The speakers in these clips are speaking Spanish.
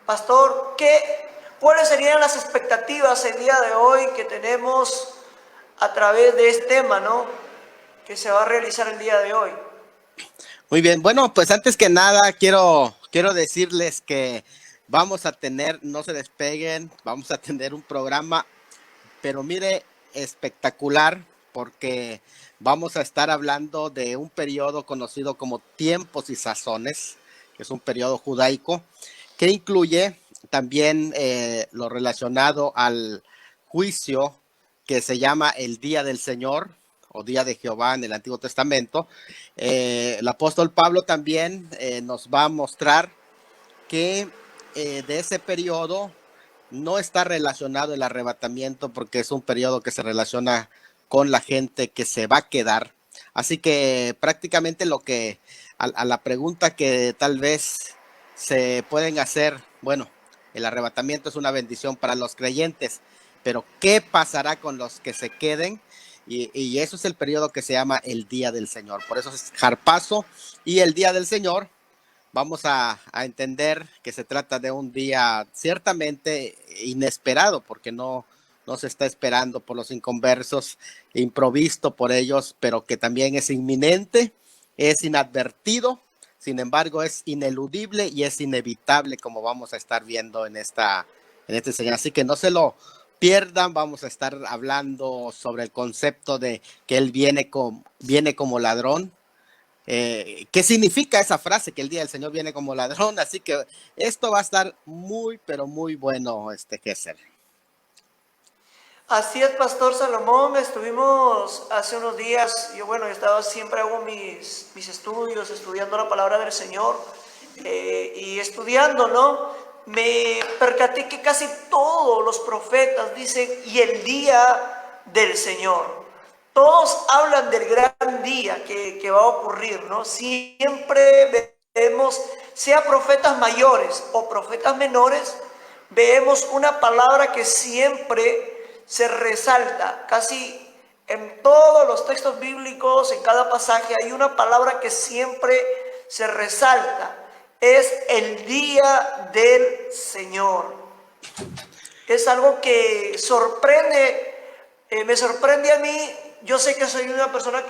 Pastor, ¿cuáles serían las expectativas el día de hoy que tenemos a través de este tema, ¿no?, que se va a realizar el día de hoy? Muy bien, bueno, pues antes que nada quiero decirles que vamos a tener, no se despeguen, vamos a tener un programa, pero mire, espectacular, porque vamos a estar hablando de un periodo conocido como tiempos y sazones, que es un periodo judaico, que incluye también lo relacionado al juicio que se llama el Día del Señor o Día de Jehová en el Antiguo Testamento. El apóstol Pablo también nos va a mostrar que de ese periodo no está relacionado el arrebatamiento porque es un periodo que se relaciona con la gente que se va a quedar. Así que prácticamente a la pregunta que tal vez se pueden hacer, bueno, el arrebatamiento es una bendición para los creyentes, pero ¿qué pasará con los que se queden? Y eso es el periodo que se llama el Día del Señor. Por eso es Harpazo y el Día del Señor. Vamos a entender que se trata de un día ciertamente inesperado, porque no se está esperando por los inconversos, improvisto por ellos, pero que también es inminente, es inadvertido, sin embargo es ineludible y es inevitable, como vamos a estar viendo en esta enseñanza. Así que no se lo pierdan, vamos a estar hablando sobre el concepto de que Él viene como ladrón. ¿Qué significa esa frase, que el día del Señor viene como ladrón? Así que esto va a estar muy, pero muy bueno, Gesser. Así es, Pastor Salomón. Estuvimos hace unos días, yo estaba, siempre hago mis estudios, estudiando la palabra del Señor, y estudiando, ¿no?, me percaté que casi todos los profetas dicen, y el día del Señor. Todos hablan del gran día que va a ocurrir, ¿no? Siempre vemos, sea profetas mayores o profetas menores, vemos una palabra que siempre se resalta. Casi en todos los textos bíblicos, en cada pasaje, hay una palabra que siempre se resalta. Es el día del Señor. Es algo que sorprende, me sorprende a mí. Yo sé que soy una persona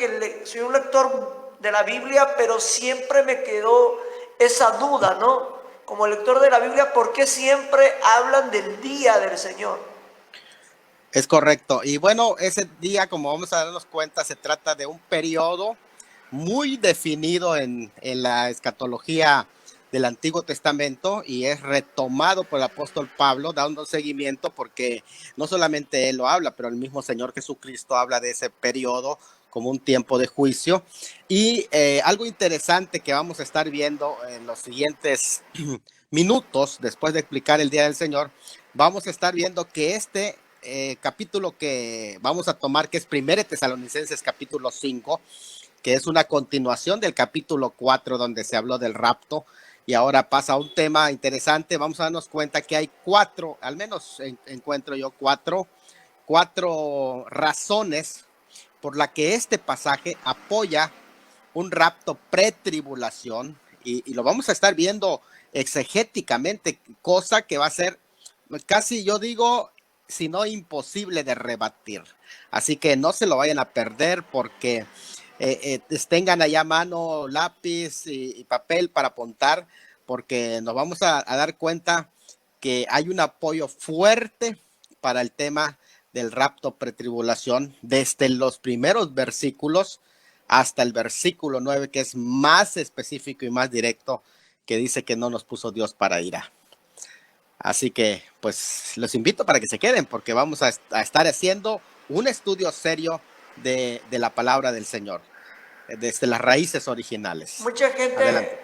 soy un lector de la Biblia, pero siempre me quedó esa duda, ¿no? Como lector de la Biblia, ¿por qué siempre hablan del día del Señor? Es correcto. Y bueno, ese día, como vamos a darnos cuenta, se trata de un periodo muy definido en la escatología del Antiguo Testamento y es retomado por el apóstol Pablo, dando seguimiento, porque no solamente él lo habla, pero el mismo Señor Jesucristo habla de ese periodo como un tiempo de juicio. Y algo interesante que vamos a estar viendo en los siguientes minutos, después de explicar el Día del Señor, vamos a estar viendo que capítulo que vamos a tomar, que es 1 Tesalonicenses capítulo 5, que es una continuación del capítulo 4 donde se habló del rapto, y ahora pasa a un tema interesante. Vamos a darnos cuenta que hay cuatro, al menos encuentro yo cuatro razones por la que este pasaje apoya un rapto pretribulación, y lo vamos a estar viendo exegéticamente, cosa que va a ser casi, yo digo, si no imposible de rebatir. Así que no se lo vayan a perder, porque tengan allá a mano lápiz y papel para apuntar, porque nos vamos a dar cuenta que hay un apoyo fuerte para el tema del rapto pretribulación desde los primeros versículos hasta el versículo 9, que es más específico y más directo, que dice que no nos puso Dios para ira. Así que pues los invito para que se queden, porque vamos a estar haciendo un estudio serio de la palabra del Señor, desde las raíces originales. Adelante.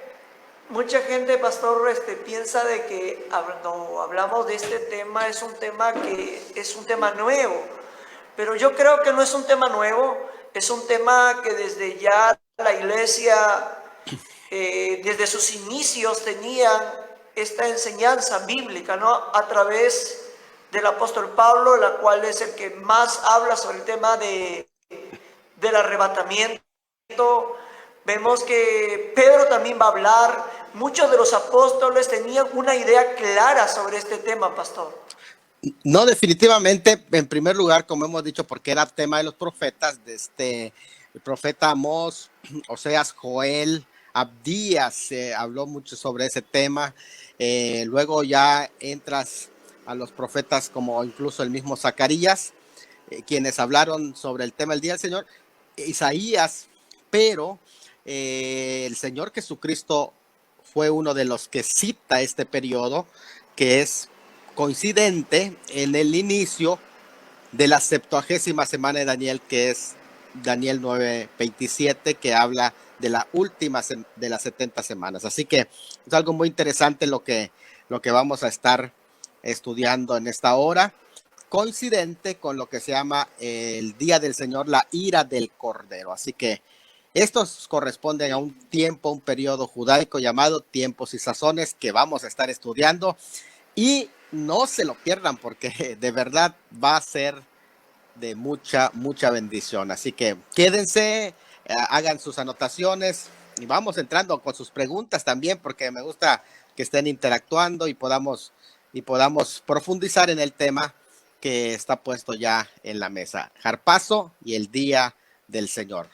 Mucha gente, Pastor, piensa de que cuando hablamos de este tema es un tema nuevo, pero yo creo que no es un tema nuevo. Es un tema que desde ya la iglesia, desde sus inicios, tenían esta enseñanza bíblica, ¿no?, a través del apóstol Pablo, la cual es el que más habla sobre el tema del arrebatamiento. Vemos que Pedro también va a hablar, muchos de los apóstoles tenían una idea clara sobre este tema, pastor. No, definitivamente, en primer lugar, como hemos dicho, porque era tema de los profetas, el profeta Amós, Oseas, Joel, Abdías, se habló mucho sobre ese tema. Luego ya entras a los profetas como incluso el mismo Zacarías, quienes hablaron sobre el tema del día del Señor, Isaías, pero el Señor Jesucristo fue uno de los que cita este periodo, que es coincidente en el inicio de la 70ª semana de Daniel, que es Daniel 9:27, que habla de la última de las 70 semanas. Así que es algo muy interesante lo que vamos a estar estudiando en esta hora, coincidente con lo que se llama el Día del Señor, la ira del Cordero. Así que estos corresponden a un tiempo, un periodo judaico llamado tiempos y sazones, que vamos a estar estudiando, y no se lo pierdan porque de verdad va a ser de mucha bendición. Así que quédense, hagan sus anotaciones y vamos entrando con sus preguntas también, porque me gusta que estén interactuando y podamos profundizar en el tema que está puesto ya en la mesa. Jarpazo y el Día del Señor.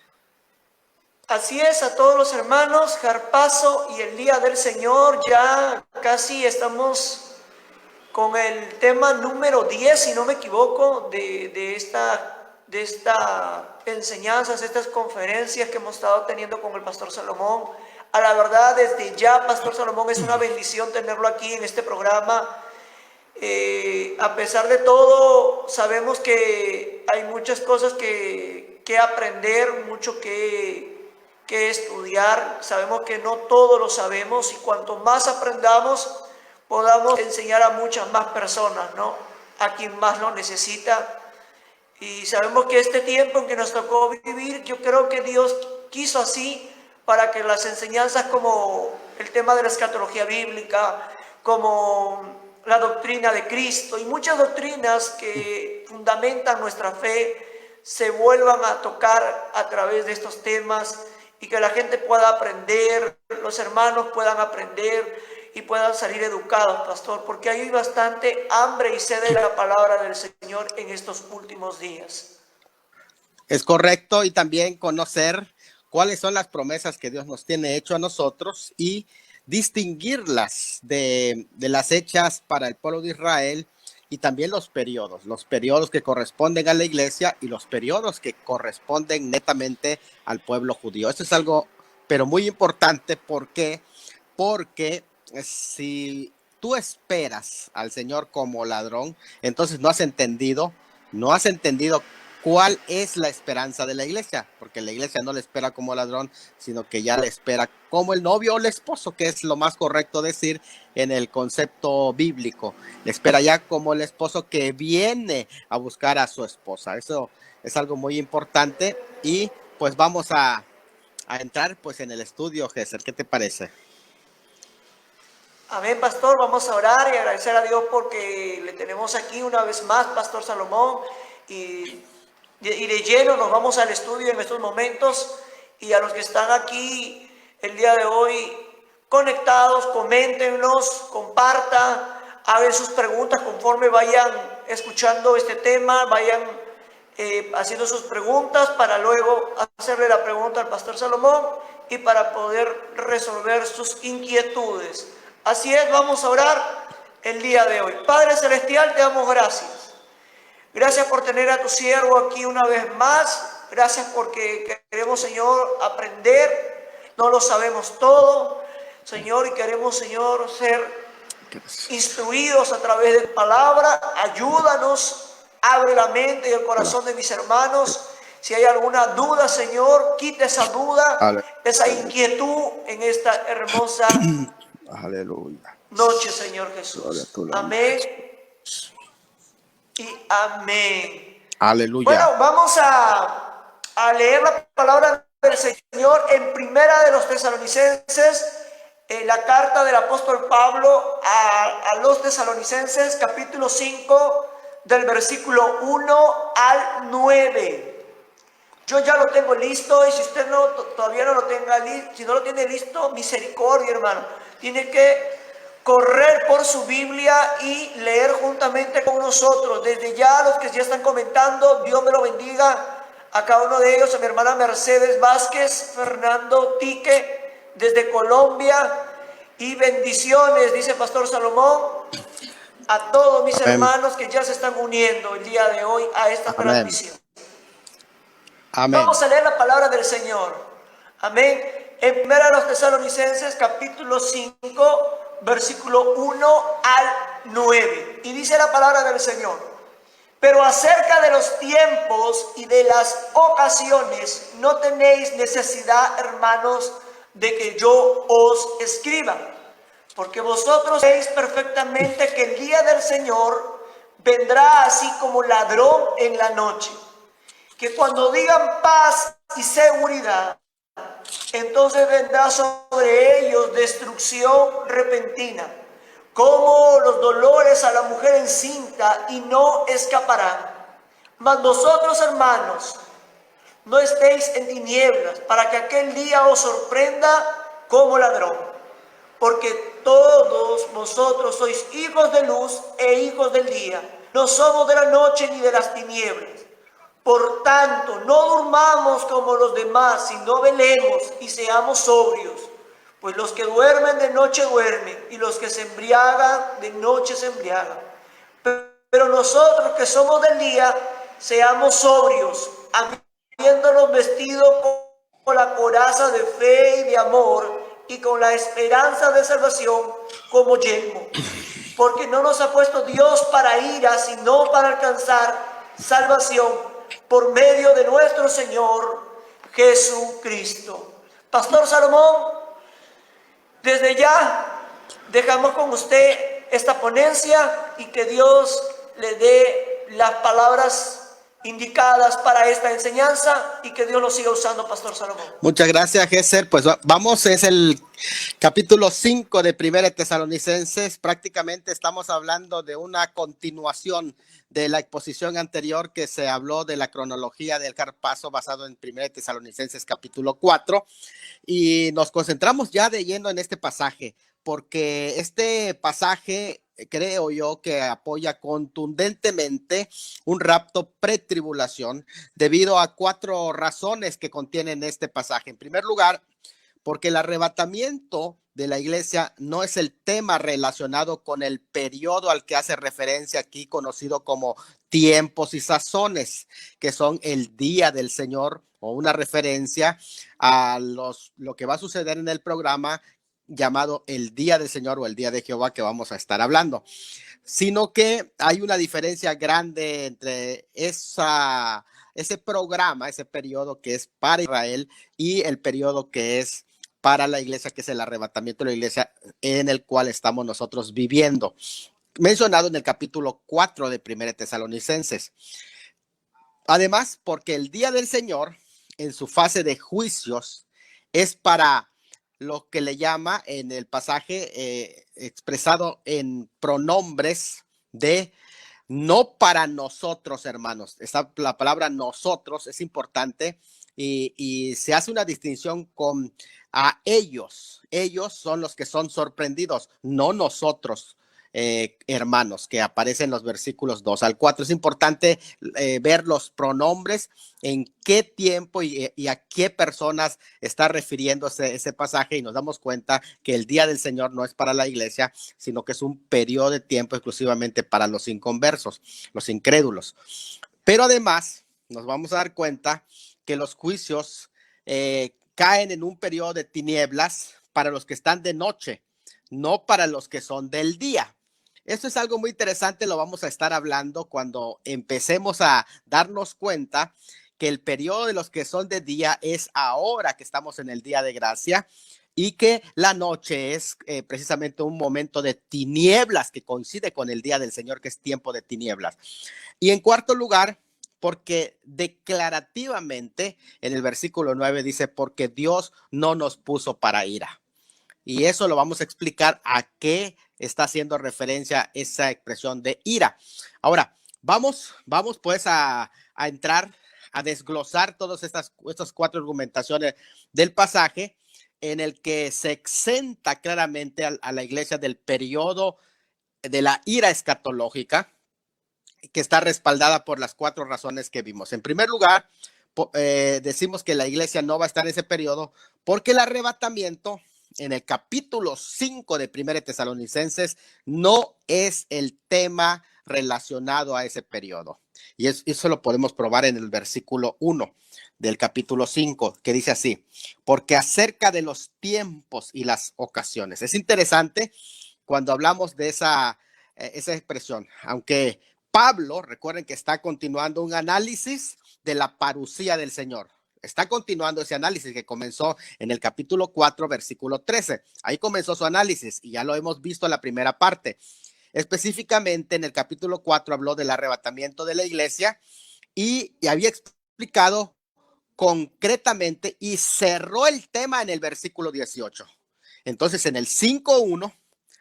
Así es, a todos los hermanos, Jarpazo y el Día del Señor. Ya casi estamos con el tema número 10, si no me equivoco, de esta enseñanzas, estas conferencias que hemos estado teniendo con el Pastor Salomón. A la verdad, desde ya, Pastor Salomón, es una bendición tenerlo aquí en este programa. A pesar de todo, sabemos que hay muchas cosas que aprender, mucho que estudiar. Sabemos que no todo lo sabemos, y cuanto más aprendamos, podamos enseñar a muchas más personas, ¿no? A quien más lo necesita. Y sabemos que este tiempo en que nos tocó vivir, yo creo que Dios quiso así, para que las enseñanzas como el tema de la escatología bíblica, como la doctrina de Cristo y muchas doctrinas que fundamentan nuestra fe, se vuelvan a tocar a través de estos temas, y que la gente pueda aprender, los hermanos puedan aprender y puedan salir educados, pastor, porque hay bastante hambre y sed de la palabra del Señor en estos últimos días. Es correcto, y también conocer cuáles son las promesas que Dios nos tiene hecho a nosotros y distinguirlas de las hechas para el pueblo de Israel, y también los periodos que corresponden a la iglesia y los periodos que corresponden netamente al pueblo judío. Esto es algo, pero muy importante. ¿Por qué? Porque si tú esperas al Señor como ladrón, entonces no has entendido cuál es la esperanza de la iglesia, porque la iglesia no le espera como ladrón, sino que ya le espera como el novio o el esposo, que es lo más correcto decir en el concepto bíblico. Le espera ya como el esposo que viene a buscar a su esposa. Eso es algo muy importante, y pues vamos a entrar pues en el estudio, Gesser. ¿Qué te parece? Amén, pastor. Vamos a orar y agradecer a Dios porque le tenemos aquí una vez más, Pastor Salomón, y de lleno nos vamos al estudio en estos momentos. Y a los que están aquí el día de hoy conectados, coméntenos, compartan, hagan sus preguntas conforme vayan escuchando este tema, vayan haciendo sus preguntas, para luego hacerle la pregunta al Pastor Salomón y para poder resolver sus inquietudes. Así es, vamos a orar el día de hoy. Padre Celestial, te damos gracias. Gracias por tener a tu siervo aquí una vez más. Gracias porque queremos, Señor, aprender. No lo sabemos todo, Señor, y queremos, Señor, ser instruidos a través de tu palabra. Ayúdanos, abre la mente y el corazón de mis hermanos. Si hay alguna duda, Señor, quita esa duda, esa inquietud en esta hermosa noche, Señor Jesús. Amén y amén. Aleluya. Bueno, vamos a leer la palabra del Señor en Primera de los Tesalonicenses, la carta del apóstol Pablo a los Tesalonicenses, capítulo 5, del versículo 1 al 9. Yo ya lo tengo listo y si usted todavía no lo tenga listo, si no lo tiene listo, misericordia, hermano. Tiene que correr por su Biblia y leer juntamente con nosotros. Desde ya, los que ya están comentando, Dios me lo bendiga a cada uno de ellos, a mi hermana Mercedes Vázquez, Fernando Tique, desde Colombia, y bendiciones, dice Pastor Salomón, a todos mis hermanos que ya se están uniendo el día de hoy a esta transmisión. Amén. Vamos a leer la palabra del Señor. Amén. En 1 Tesalonicenses capítulo 5, versículo 1 al 9. Y dice la palabra del Señor: pero acerca de los tiempos y de las ocasiones no tenéis necesidad, hermanos, de que yo os escriba, porque vosotros sabéis perfectamente que el día del Señor vendrá así como ladrón en la noche. Que cuando digan paz y seguridad, entonces vendrá sobre ellos destrucción repentina, como los dolores a la mujer encinta, y no escaparán. Mas vosotros, hermanos, no estéis en tinieblas, para que aquel día os sorprenda como ladrón. Porque todos vosotros sois hijos de luz e hijos del día. No somos de la noche ni de las tinieblas. Por tanto, no durmamos como los demás, sino velemos y seamos sobrios. Pues los que duermen de noche duermen, y los que se embriagan de noche se embriagan. Pero nosotros que somos del día, seamos sobrios, habiéndonos vestido con la coraza de fe y de amor, y con la esperanza de salvación como yelmo. Porque no nos ha puesto Dios para ira, sino para alcanzar salvación por medio de nuestro Señor Jesucristo. Pastor Salomón, desde ya dejamos con usted esta ponencia y que Dios le dé las palabras indicadas para esta enseñanza y que Dios lo siga usando, Pastor Salomón. Muchas gracias, Gesser. Pues vamos, es el capítulo 5 de 1 Tesalonicenses. Prácticamente estamos hablando de una continuación de la exposición anterior, que se habló de la cronología del Carpazo basado en 1 Tesalonicenses capítulo 4, y nos concentramos ya de lleno en este pasaje, porque este pasaje creo yo que apoya contundentemente un rapto pretribulación debido a 4 razones que contienen este pasaje. En primer lugar, porque el arrebatamiento de la iglesia no es el tema relacionado con el periodo al que hace referencia aquí, conocido como tiempos y sazones, que son el día del Señor, o una referencia a lo que va a suceder en el programa llamado el día del Señor o el día de Jehová, que vamos a estar hablando, sino que hay una diferencia grande entre ese programa, ese periodo que es para Israel, y el periodo que es para la iglesia, que es el arrebatamiento de la iglesia en el cual estamos nosotros viviendo, mencionado en el capítulo 4 de 1 Tesalonicenses. Además, porque el día del Señor, en su fase de juicios, es para lo que le llama en el pasaje expresado en pronombres de no para nosotros, hermanos. La palabra nosotros es importante, y se hace una distinción con a ellos. Ellos son los que son sorprendidos, no nosotros, hermanos, que aparecen en los versículos 2 al 4. Es importante ver los pronombres, en qué tiempo y a qué personas está refiriéndose ese pasaje, y nos damos cuenta que el día del Señor no es para la iglesia, sino que es un periodo de tiempo exclusivamente para los inconversos, los incrédulos. Pero además nos vamos a dar cuenta que los juicios caen en un periodo de tinieblas para los que están de noche, no para los que son del día. Esto es algo muy interesante, lo vamos a estar hablando cuando empecemos a darnos cuenta que el periodo de los que son de día es ahora que estamos en el día de gracia, y que la noche es precisamente un momento de tinieblas que coincide con el día del Señor, que es tiempo de tinieblas. Y en cuarto lugar, porque declarativamente en el versículo 9 dice, porque Dios no nos puso para ira. Y eso lo vamos a explicar a qué está haciendo referencia esa expresión de ira. Ahora, vamos pues a entrar a desglosar todas estas cuatro argumentaciones del pasaje, en el que se exenta claramente a la iglesia del periodo de la ira escatológica, que está respaldada por las cuatro razones que vimos. En primer lugar, decimos que la iglesia no va a estar en ese periodo porque el arrebatamiento en el capítulo 5 de 1 Tesalonicenses no es el tema relacionado a ese periodo. Y eso lo podemos probar en el versículo 1 del capítulo 5, que dice así: porque acerca de los tiempos y las ocasiones. Es interesante cuando hablamos de esa expresión, aunque Pablo, recuerden que está continuando un análisis de la parusía del Señor. Está continuando ese análisis que comenzó en el capítulo 4, versículo 13. Ahí comenzó su análisis y ya lo hemos visto en la primera parte. Específicamente en el capítulo 4 habló del arrebatamiento de la iglesia y había explicado concretamente y cerró el tema en el versículo 18. Entonces en el 5:1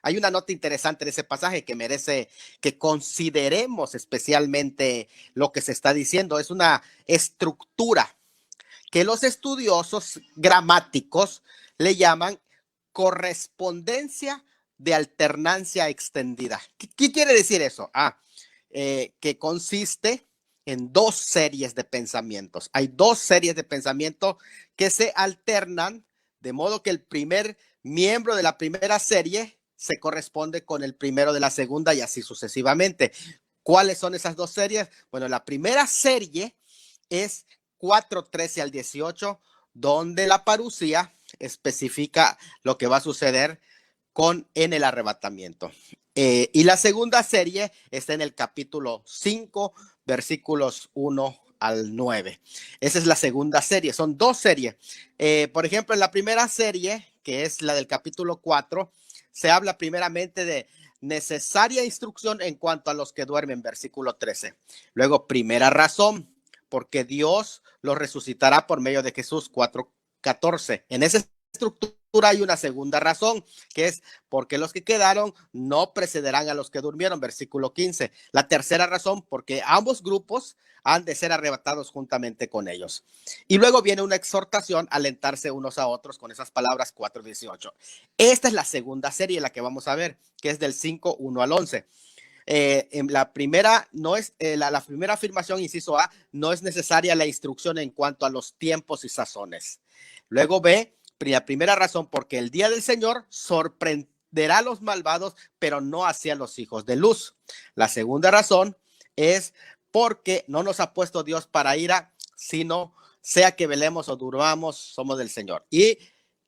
hay una nota interesante de ese pasaje que merece que consideremos especialmente lo que se está diciendo. Es una estructura que los estudiosos gramáticos le llaman correspondencia de alternancia extendida. ¿Qué quiere decir eso? Que consiste en dos series de pensamientos. Hay dos series de pensamientos que se alternan, de modo que el primer miembro de la primera serie se corresponde con el primero de la segunda y así sucesivamente. ¿Cuáles son esas dos series? Bueno, la primera serie es 4:13 al 18, donde la parusía especifica lo que va a suceder en el arrebatamiento. Y la segunda serie está en el capítulo 5, versículos 1 al 9. Esa es la segunda serie, son dos series. Por ejemplo, en la primera serie, que es la del capítulo 4, se habla primeramente de necesaria instrucción en cuanto a los que duermen, versículo 13. Luego, primera razón, porque Dios los resucitará por medio de Jesús, 4:14. En esa estructura hay una segunda razón, que es porque los que quedaron no precederán a los que durmieron, versículo 15. La tercera razón, porque ambos grupos han de ser arrebatados juntamente con ellos. Y luego viene una exhortación a alentarse unos a otros con esas palabras, 4:18. Esta es la segunda serie, la que vamos a ver, que es del 5:1 al 11. En la primera no es la primera afirmación, inciso A, no es necesaria la instrucción en cuanto a los tiempos y sazones. Luego B, la primera razón, porque el día del Señor sorprenderá a los malvados, pero no hacia los hijos de luz. La segunda razón es porque no nos ha puesto Dios para ira, sino sea que velemos o durmamos, somos del Señor. Y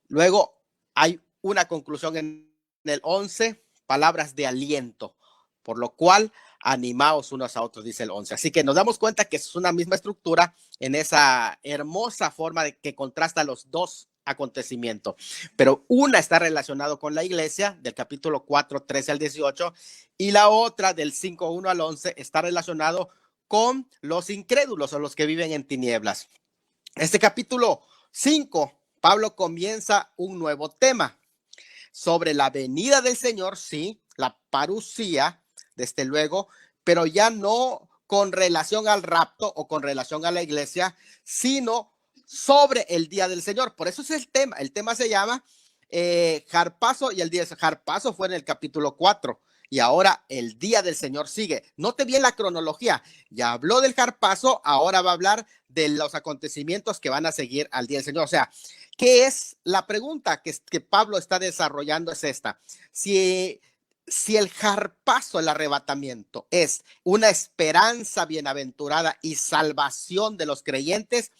luego hay una conclusión en el 11, palabras de aliento, por lo cual animaos unos a otros, dice el 11. Así que nos damos cuenta que es una misma estructura en esa hermosa forma de que contrasta los dos acontecimientos, pero una está relacionado con la iglesia del capítulo 4, 13 al 18, y la otra del 5:1 al 11 está relacionado con los incrédulos o los que viven en tinieblas. Este capítulo 5, Pablo comienza un nuevo tema sobre la venida del Señor, sí, la parusía, desde luego, pero ya no con relación al rapto o con relación a la iglesia, sino sobre el día del Señor. Por eso es el tema. El tema se llama Harpazo, y el día de Harpazo fue en el capítulo 4. Y ahora el día del Señor sigue. Note bien la cronología. Ya habló del Harpazo, ahora va a hablar de los acontecimientos que van a seguir al día del Señor. O sea, ¿qué es la pregunta que Pablo está desarrollando? Es esta. Si el harpazo, el arrebatamiento, es una esperanza bienaventurada y salvación de los creyentes,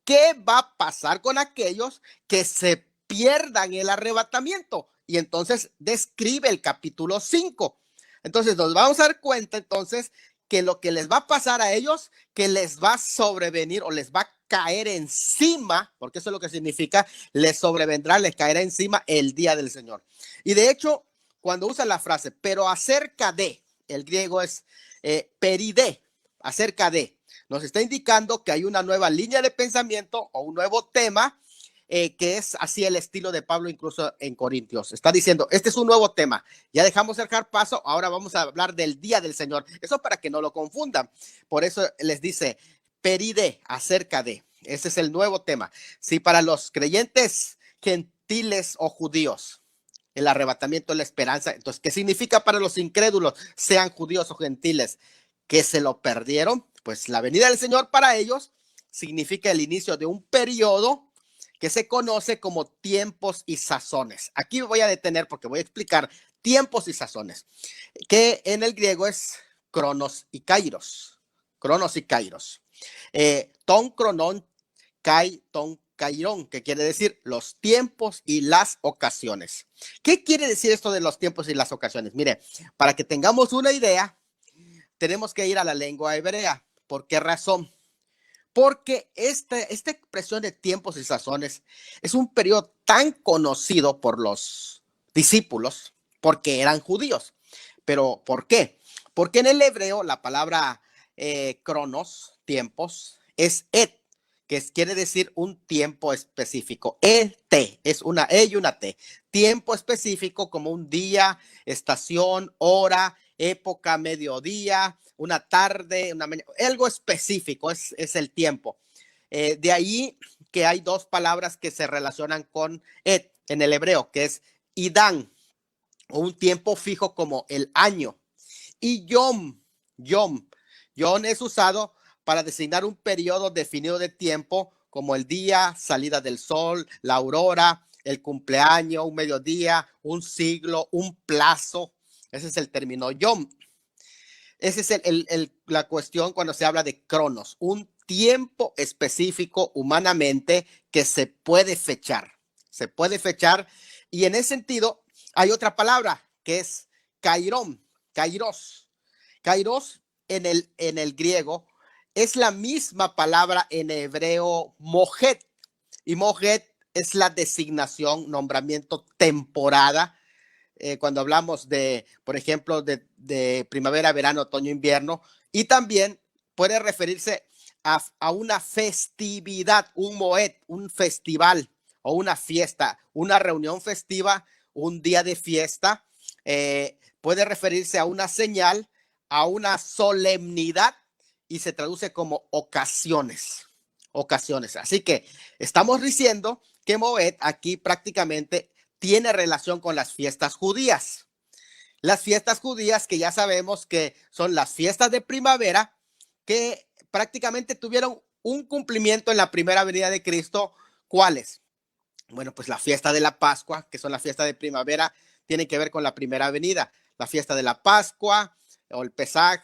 ¿qué va a pasar con aquellos que se pierdan el arrebatamiento? Y entonces describe el capítulo 5. Entonces nos vamos a dar cuenta entonces que lo que les va a pasar a ellos, que les va a sobrevenir o les va a caer encima, porque eso es lo que significa, les sobrevendrá, les caerá encima el día del Señor. Y de hecho, cuando usa la frase, pero acerca de, el griego es peride, acerca de, nos está indicando que hay una nueva línea de pensamiento o un nuevo tema, que es así el estilo de Pablo incluso en Corintios. Está diciendo, este es un nuevo tema, ya dejamos el harpazo, ahora vamos a hablar del día del Señor. Eso para que no lo confundan. Por eso les dice, peride, acerca de. Ese es el nuevo tema. Si para los creyentes gentiles o judíos el arrebatamiento es la esperanza, entonces, ¿qué significa para los incrédulos, sean judíos o gentiles, que se lo perdieron? Pues la venida del Señor para ellos significa el inicio de un periodo que se conoce como tiempos y sazones. Aquí me voy a detener porque voy a explicar tiempos y sazones, que en el griego es cronos y kairos. Cronos y kairos. Ton cronon kai ton kairón, que quiere decir los tiempos y las ocasiones. ¿Qué quiere decir esto de los tiempos y las ocasiones? Mire, para que tengamos una idea, tenemos que ir a la lengua hebrea. ¿Por qué razón? Porque esta expresión de tiempos y sazones es un periodo tan conocido por los discípulos porque eran judíos. ¿Pero por qué? Porque en el hebreo la palabra cronos, tiempos, es et, que quiere decir un tiempo específico. Et es una E y una T. Tiempo específico como un día, estación, hora, época, mediodía, una tarde, una mañana, algo específico es el tiempo. De ahí que hay dos palabras que se relacionan con et en el hebreo, que es idán, o un tiempo fijo como el año, y yom. Yom es usado para designar un periodo definido de tiempo como el día, salida del sol, la aurora, el cumpleaños, un mediodía, un siglo, un plazo. Ese es el término yom. Esa es la cuestión cuando se habla de cronos, un tiempo específico humanamente que se puede fechar. Se puede fechar y en ese sentido hay otra palabra que es kairón, kairos. Kairos en el griego es la misma palabra en hebreo mojet, y mojet es la designación, nombramiento, temporada. Cuando hablamos de, por ejemplo, de primavera, verano, otoño, invierno, y también puede referirse a una festividad, un moed, un festival o una fiesta, una reunión festiva, un día de fiesta. Puede referirse a una señal, a una solemnidad, y se traduce como ocasiones. Así que estamos diciendo que moed aquí prácticamente tiene relación con las fiestas judías. Las fiestas judías que ya sabemos que son las fiestas de primavera, que prácticamente tuvieron un cumplimiento en la primera venida de Cristo. ¿Cuáles? Bueno, pues la fiesta de la Pascua, que son las fiestas de primavera, tienen que ver con la primera venida. La fiesta de la Pascua o el Pesaj,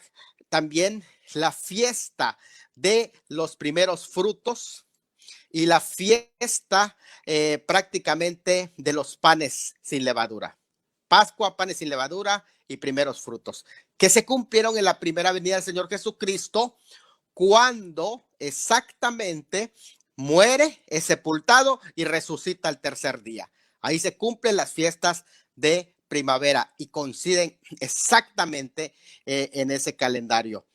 también la fiesta de los primeros frutos y la fiesta prácticamente de los panes sin levadura. Pascua, panes sin levadura y primeros frutos, que se cumplieron en la primera venida del Señor Jesucristo, cuando exactamente muere, es sepultado y resucita al tercer día. Ahí se cumplen las fiestas de primavera y coinciden exactamente en ese calendario.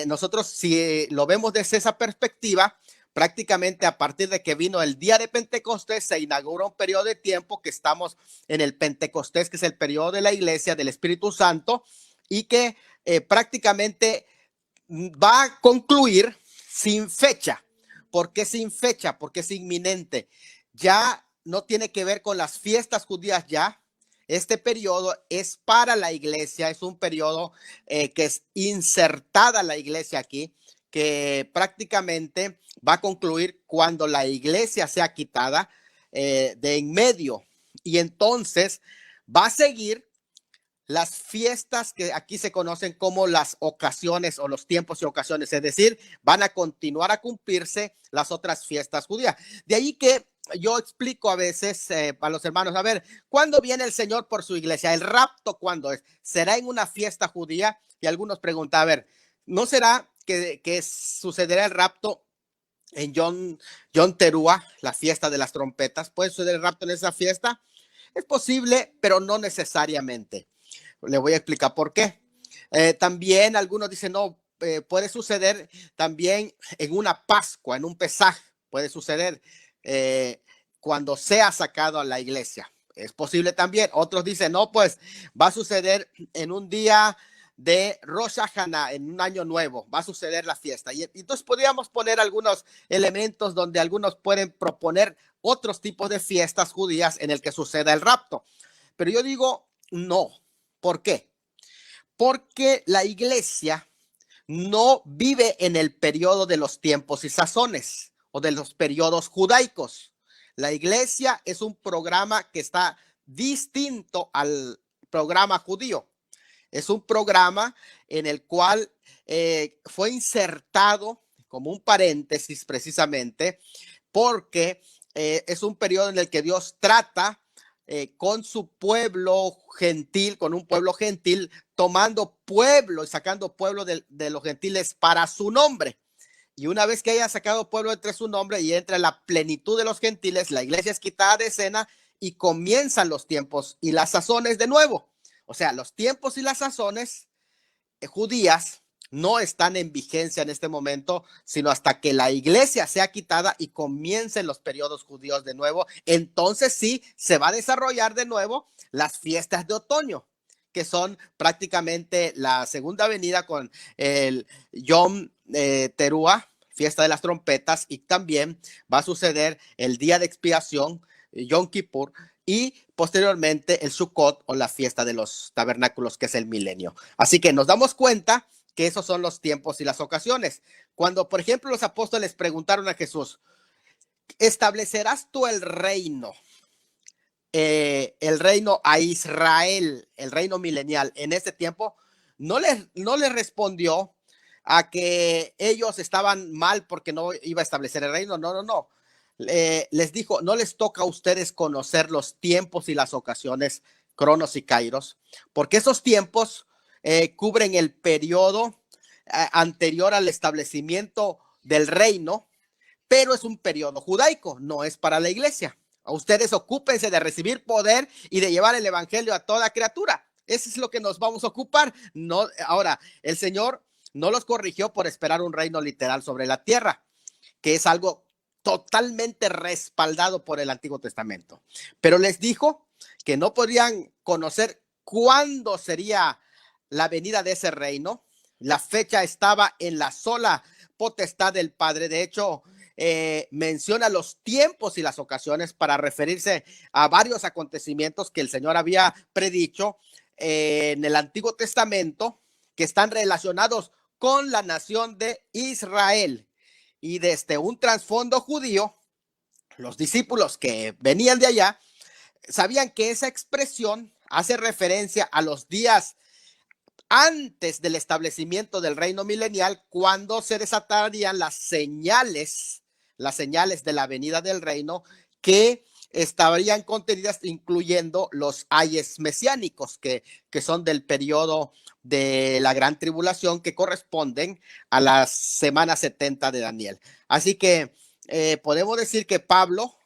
Nosotros, si lo vemos desde esa perspectiva, prácticamente a partir de que vino el día de Pentecostés, se inaugura un periodo de tiempo que estamos en el Pentecostés, que es el periodo de la iglesia del Espíritu Santo, y que prácticamente va a concluir sin fecha. ¿Por qué sin fecha? Porque es inminente. Ya no tiene que ver con las fiestas judías ya. Este periodo es para la iglesia, es un periodo que es insertada la iglesia aquí, que prácticamente va a concluir cuando la iglesia sea quitada de en medio. Y entonces va a seguir las fiestas que aquí se conocen como las ocasiones o los tiempos y ocasiones, es decir, van a continuar a cumplirse las otras fiestas judías. De ahí que yo explico a veces a los hermanos, a ver, ¿cuándo viene el Señor por su iglesia? ¿El rapto cuándo es? ¿Será en una fiesta judía? Y algunos preguntan, a ver, ¿no será que sucederá el rapto en Yom Teruah, la fiesta de las trompetas? ¿Puede suceder el rapto en esa fiesta? Es posible, pero no necesariamente. Le voy a explicar por qué. También algunos dicen, no, puede suceder también en una Pascua, en un Pesaj, puede suceder cuando sea sacado a la iglesia. Es posible también. Otros dicen, no, pues va a suceder en un día de Rosh Hashanah, en un año nuevo, va a suceder la fiesta. Y entonces podríamos poner algunos elementos donde algunos pueden proponer otros tipos de fiestas judías en el que suceda el rapto. Pero yo digo no. ¿Por qué? Porque la iglesia no vive en el periodo de los tiempos y sazones o de los periodos judaicos. La iglesia es un programa que está distinto al programa judío. Es un programa en el cual fue insertado como un paréntesis precisamente porque es un periodo en el que Dios trata con su pueblo gentil, con un pueblo gentil, tomando pueblo y sacando pueblo de los gentiles para su nombre. Y una vez que haya sacado pueblo entre su nombre y entre la plenitud de los gentiles, la iglesia es quitada de escena y comienzan los tiempos y las sazones de nuevo. O sea, los tiempos y las sazones judías no están en vigencia en este momento, sino hasta que la iglesia sea quitada y comiencen los periodos judíos de nuevo. Entonces sí, se va a desarrollar de nuevo las fiestas de otoño, que son prácticamente la segunda venida con el Yom Teruah, fiesta de las trompetas, y también va a suceder el día de expiación, Yom Kippur, y posteriormente el Sukkot o la fiesta de los tabernáculos, que es el milenio. Así que nos damos cuenta que esos son los tiempos y las ocasiones. Cuando, por ejemplo, los apóstoles preguntaron a Jesús, ¿establecerás tú el reino a Israel, el reino milenial en este tiempo? No les respondió a que ellos estaban mal porque no iba a establecer el reino. No. Les dijo, no les toca a ustedes conocer los tiempos y las ocasiones, Cronos y Kairos, porque esos tiempos cubren el periodo anterior al establecimiento del reino, pero es un periodo judaico, no es para la iglesia. Ustedes ocúpense de recibir poder y de llevar el evangelio a toda criatura. Eso es lo que nos vamos a ocupar. No, ahora, el Señor no los corrigió por esperar un reino literal sobre la tierra, que es algo totalmente respaldado por el Antiguo Testamento. Pero les dijo que no podían conocer cuándo sería la venida de ese reino. La fecha estaba en la sola potestad del Padre. De hecho, menciona los tiempos y las ocasiones para referirse a varios acontecimientos que el Señor había predicho en el Antiguo Testamento, que están relacionados con la nación de Israel. Y desde un trasfondo judío, los discípulos que venían de allá sabían que esa expresión hace referencia a los días antes del establecimiento del reino milenial, cuando se desatarían las señales de la venida del reino, que estarían contenidas, incluyendo los ayes mesiánicos, que son del periodo de la gran tribulación, que corresponden a las semanas 70 de Daniel. Así que podemos decir que Pablo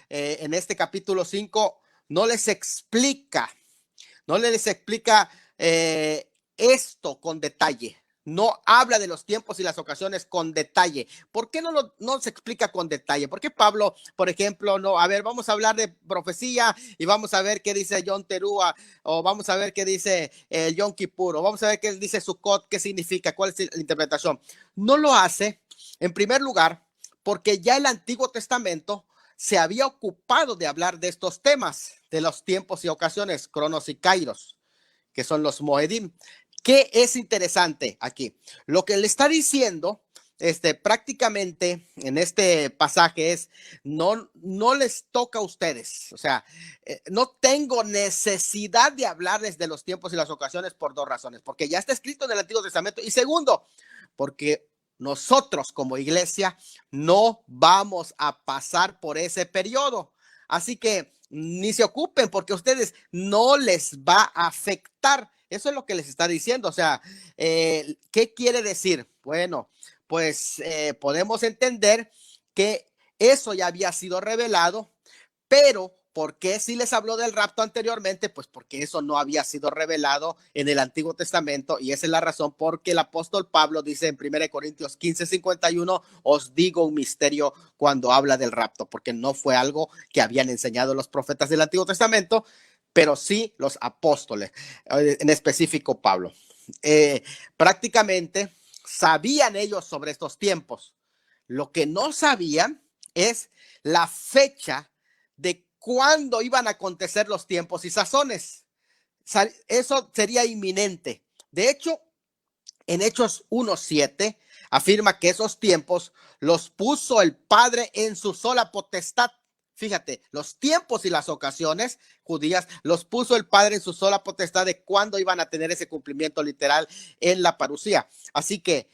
en este capítulo 5 no les explica esto con detalle. No habla de los tiempos y las ocasiones con detalle. ¿Por qué no se explica con detalle? ¿Por qué Pablo, por ejemplo, no? A ver, vamos a hablar de profecía y vamos a ver qué dice Yom Teruah, o vamos a ver qué dice Yom Kippur, o vamos a ver qué dice Sukkot, qué significa, cuál es la interpretación. No lo hace, en primer lugar, porque ya el Antiguo Testamento se había ocupado de hablar de estos temas, de los tiempos y ocasiones, Cronos y Kairos, que son los Moedim. ¿Qué es interesante aquí? Lo que le está diciendo prácticamente en este pasaje es, no les toca a ustedes. O sea, no tengo necesidad de hablarles de los tiempos y las ocasiones por dos razones. Porque ya está escrito en el Antiguo Testamento. Y segundo, porque nosotros como iglesia no vamos a pasar por ese periodo. Así que ni se ocupen, porque a ustedes no les va a afectar. Eso es lo que les está diciendo. O sea, ¿qué quiere decir? Bueno, pues podemos entender que eso ya había sido revelado, pero ¿por qué si les habló del rapto anteriormente? Pues porque eso no había sido revelado en el Antiguo Testamento, y esa es la razón porque el apóstol Pablo dice en 1 Corintios 15:51, os digo un misterio cuando habla del rapto, porque no fue algo que habían enseñado los profetas del Antiguo Testamento, pero sí los apóstoles, en específico Pablo. Prácticamente sabían ellos sobre estos tiempos. Lo que no sabían es la fecha de cuándo iban a acontecer los tiempos y sazones. Eso sería inminente. De hecho, en Hechos 1:7 afirma que esos tiempos los puso el Padre en su sola potestad. Fíjate, los tiempos y las ocasiones judías los puso el Padre en su sola potestad de cuándo iban a tener ese cumplimiento literal en la parucía. Así que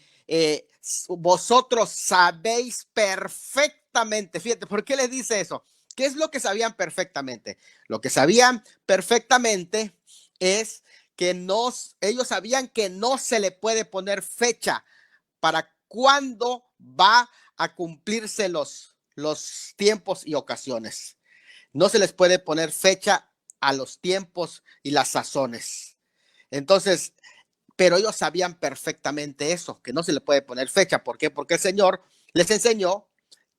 vosotros sabéis perfectamente, fíjate, ¿por qué les dice eso? ¿Qué es lo que sabían perfectamente? Lo que sabían perfectamente es que ellos sabían que no se le puede poner fecha para cuándo va a cumplirse los tiempos y ocasiones. No se les puede poner fecha a los tiempos y las sazones. Entonces, pero ellos sabían perfectamente eso, que no se le puede poner fecha. ¿Por qué? Porque el Señor les enseñó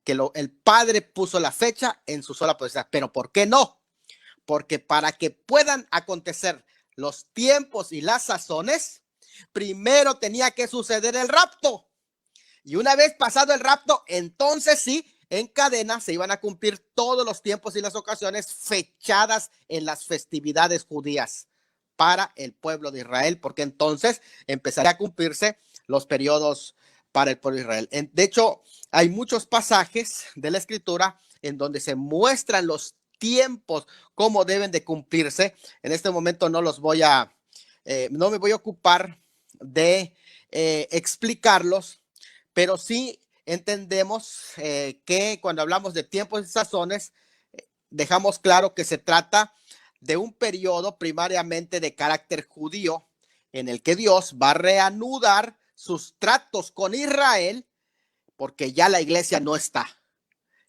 que el Padre puso la fecha en su sola potestad. Pero ¿por qué no? Porque para que puedan acontecer los tiempos y las sazones, primero tenía que suceder el rapto. Y una vez pasado el rapto, entonces sí, en cadena se iban a cumplir todos los tiempos y las ocasiones fechadas en las festividades judías para el pueblo de Israel, porque entonces empezaría a cumplirse los periodos para el pueblo de Israel. De hecho, hay muchos pasajes de la Escritura en donde se muestran los tiempos, cómo deben de cumplirse. En este momento no me voy a ocupar de explicarlos, pero sí entendemos que cuando hablamos de tiempos y sazones, dejamos claro que se trata de un periodo primariamente de carácter judío, en el que Dios va a reanudar sus tratos con Israel, porque ya la iglesia no está.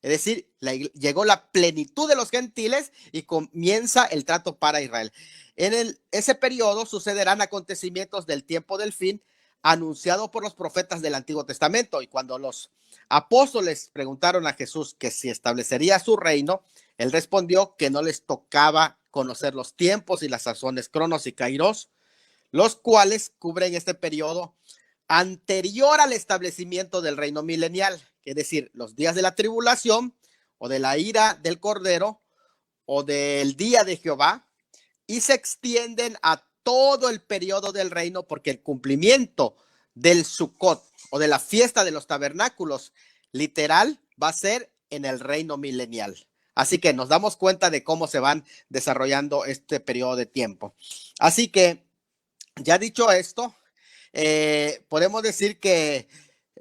Es decir, llegó la plenitud de los gentiles y comienza el trato para Israel. En ese periodo sucederán acontecimientos del tiempo del fin anunciado por los profetas del Antiguo Testamento. Y cuando los apóstoles preguntaron a Jesús que si establecería su reino, él respondió que no les tocaba conocer los tiempos y las sazones, cronos y kairos, los cuales cubren este periodo anterior al establecimiento del reino milenial, es decir, los días de la tribulación o de la ira del Cordero o del día de Jehová, y se extienden a todo el periodo del reino, porque el cumplimiento del Sukkot o de la fiesta de los tabernáculos literal va a ser en el reino milenial. Así que nos damos cuenta de cómo se van desarrollando este periodo de tiempo. Así que, ya dicho esto, podemos decir que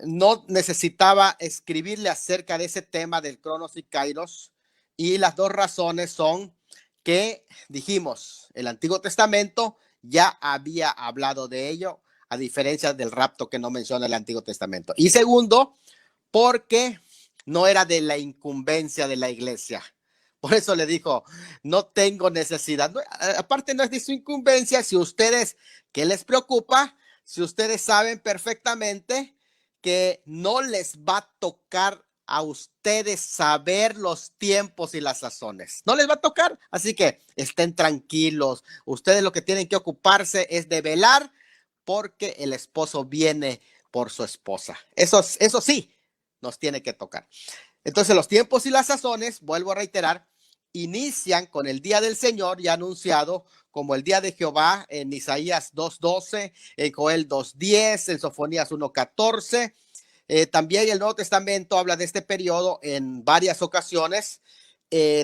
no necesitaba escribirle acerca de ese tema del Cronos y Kairos, y las dos razones son que dijimos, el Antiguo Testamento ya había hablado de ello, a diferencia del rapto que no menciona el Antiguo Testamento. Y segundo, porque no era de la incumbencia de la iglesia. Por eso le dijo, no tengo necesidad. Aparte, no es de su incumbencia. Si ustedes, ¿qué les preocupa? Si ustedes saben perfectamente que no les va a tocar a ustedes saber los tiempos y las sazones. No les va a tocar, así que estén tranquilos. Ustedes lo que tienen que ocuparse es de velar, porque el esposo viene por su esposa. Eso sí, nos tiene que tocar. Entonces, los tiempos y las sazones, vuelvo a reiterar, inician con el día del Señor, ya anunciado como el día de Jehová en Isaías 2:12, en Joel 2:10, en Sofonías 1:14. También el Nuevo Testamento habla de este periodo en varias ocasiones.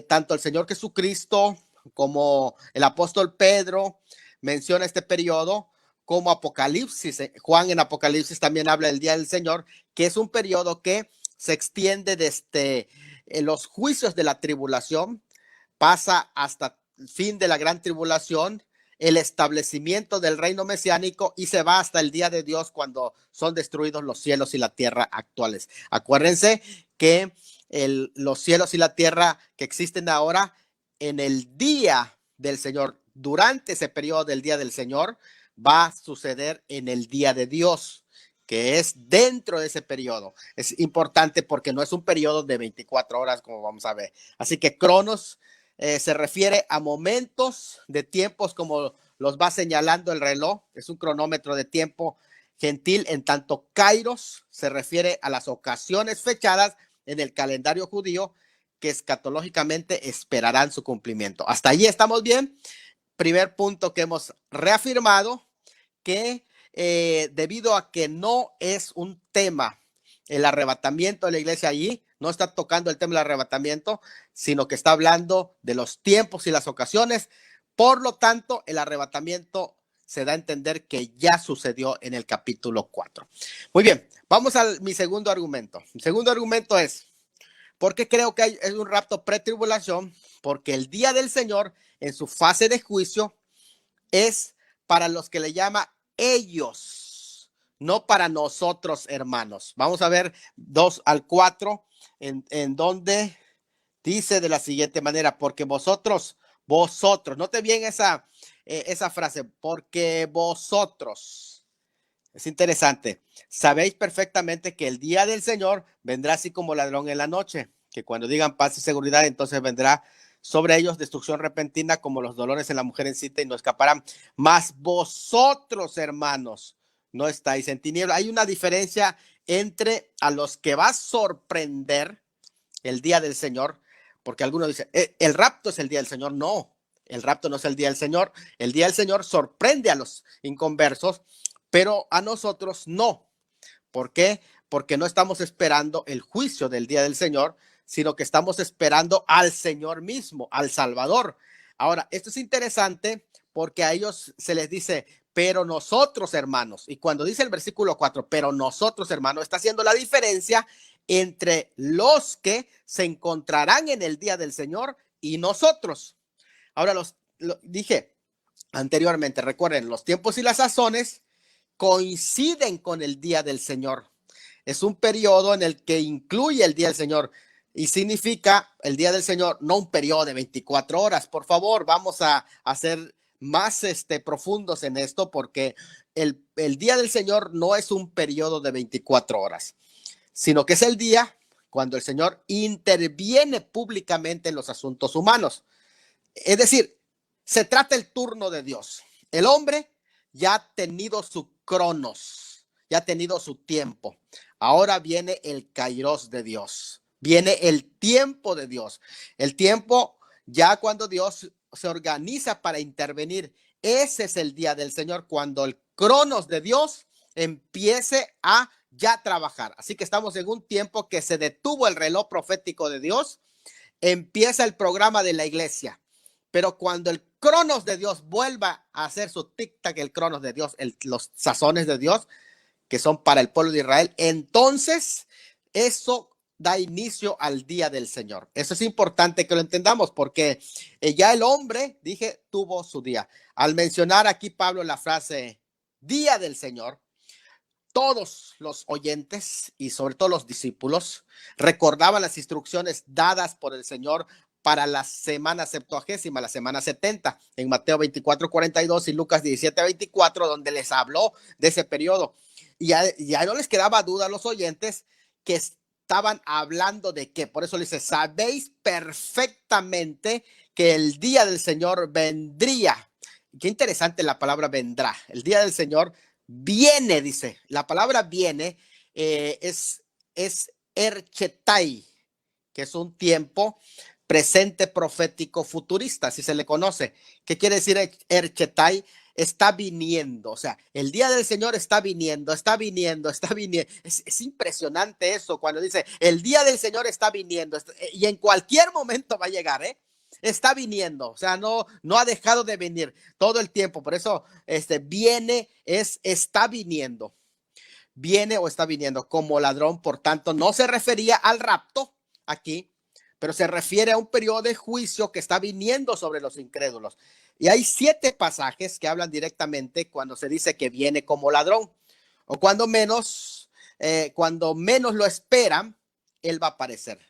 Tanto el Señor Jesucristo como el apóstol Pedro menciona este periodo, como Apocalipsis. Juan en Apocalipsis también habla del día del Señor, que es un periodo que se extiende desde los juicios de la tribulación, pasa hasta el fin de la gran tribulación, el establecimiento del reino mesiánico, y se va hasta el día de Dios, cuando son destruidos los cielos y la tierra actuales. Acuérdense que los cielos y la tierra que existen ahora, en el día del Señor, durante ese periodo del día del Señor, va a suceder en el día de Dios, que es dentro de ese periodo. Es importante porque no es un periodo de 24 horas, como vamos a ver. Así que Cronos se refiere a momentos de tiempos como los va señalando el reloj. Es un cronómetro de tiempo gentil, en tanto kairos se refiere a las ocasiones fechadas en el calendario judío que escatológicamente esperarán su cumplimiento. Hasta allí estamos bien. Primer punto que hemos reafirmado, que debido a que no es un tema el arrebatamiento de la iglesia allí, no está tocando el tema del arrebatamiento, sino que está hablando de los tiempos y las ocasiones. Por lo tanto, el arrebatamiento se da a entender que ya sucedió en el capítulo 4. Muy bien, vamos a mi segundo argumento. Mi segundo argumento es, ¿por qué creo que es un rapto pretribulación? Porque el día del Señor, en su fase de juicio, es para los que le llama ellos, no para nosotros, hermanos. Vamos a ver 2 al 4, en donde dice de la siguiente manera, porque vosotros, note bien esa frase, porque vosotros, es interesante, sabéis perfectamente que el día del Señor vendrá así como ladrón en la noche, que cuando digan paz y seguridad, entonces vendrá sobre ellos destrucción repentina como los dolores en la mujer en cita y no escaparán. Mas vosotros, hermanos, no estáis en tinieblas. Hay una diferencia entre a los que va a sorprender el día del Señor, porque algunos dicen, el rapto es el día del Señor. No, el rapto no es el día del Señor. El día del Señor sorprende a los inconversos, pero a nosotros no. ¿Por qué? Porque no estamos esperando el juicio del día del Señor, sino que estamos esperando al Señor mismo, al Salvador. Ahora, esto es interesante porque a ellos se les dice, pero nosotros, hermanos, y cuando dice el versículo 4, pero nosotros, hermanos, está haciendo la diferencia entre los que se encontrarán en el día del Señor y nosotros. Ahora, dije anteriormente, recuerden, los tiempos y las sazones coinciden con el día del Señor. Es un periodo en el que incluye el día del Señor y significa el día del Señor, no un periodo de 24 horas. Por favor, vamos a ser más profundos en esto, porque el día del Señor no es un periodo de 24 horas, sino que es el día cuando el Señor interviene públicamente en los asuntos humanos. Es decir, se trata el turno de Dios. El hombre ya ha tenido su cronos, ya ha tenido su tiempo. Ahora viene el kairos de Dios, viene el tiempo de Dios. El tiempo ya cuando Dios se organiza para intervenir. Ese es el día del Señor, cuando el cronos de Dios empiece a ya trabajar. Así que estamos en un tiempo que se detuvo el reloj profético de Dios. Empieza el programa de la iglesia. Pero cuando el cronos de Dios vuelva a hacer su tic-tac, el cronos de Dios, los sazones de Dios, que son para el pueblo de Israel, entonces eso da inicio al día del Señor. Eso es importante que lo entendamos, porque ya el hombre, dije, tuvo su día. Al mencionar aquí Pablo la frase día del Señor, todos los oyentes y sobre todo los discípulos recordaban las instrucciones dadas por el Señor para la semana septuagésima, la semana 70, en Mateo 24:42 y Lucas 17:24, donde les habló de ese periodo. Y ya no les quedaba duda a los oyentes que estaban hablando de qué. Por eso les dice, sabéis perfectamente que el día del Señor vendría. Qué interesante la palabra vendrá. El día del Señor viene, dice. La palabra viene es erchetai, que es un tiempo presente profético futurista, si se le conoce. ¿Qué quiere decir erchetai? Está viniendo, o sea, el día del Señor está viniendo, está viniendo, está viniendo. Es impresionante eso cuando dice, el día del Señor está viniendo y en cualquier momento va a llegar, está viniendo, o sea, no ha dejado de venir todo el tiempo. Por eso viene, está viniendo, viene o está viniendo como ladrón. Por tanto, no se refería al rapto aquí, pero se refiere a un periodo de juicio que está viniendo sobre los incrédulos. Y hay 7 pasajes que hablan directamente cuando se dice que viene como ladrón, o cuando menos lo esperan, él va a aparecer.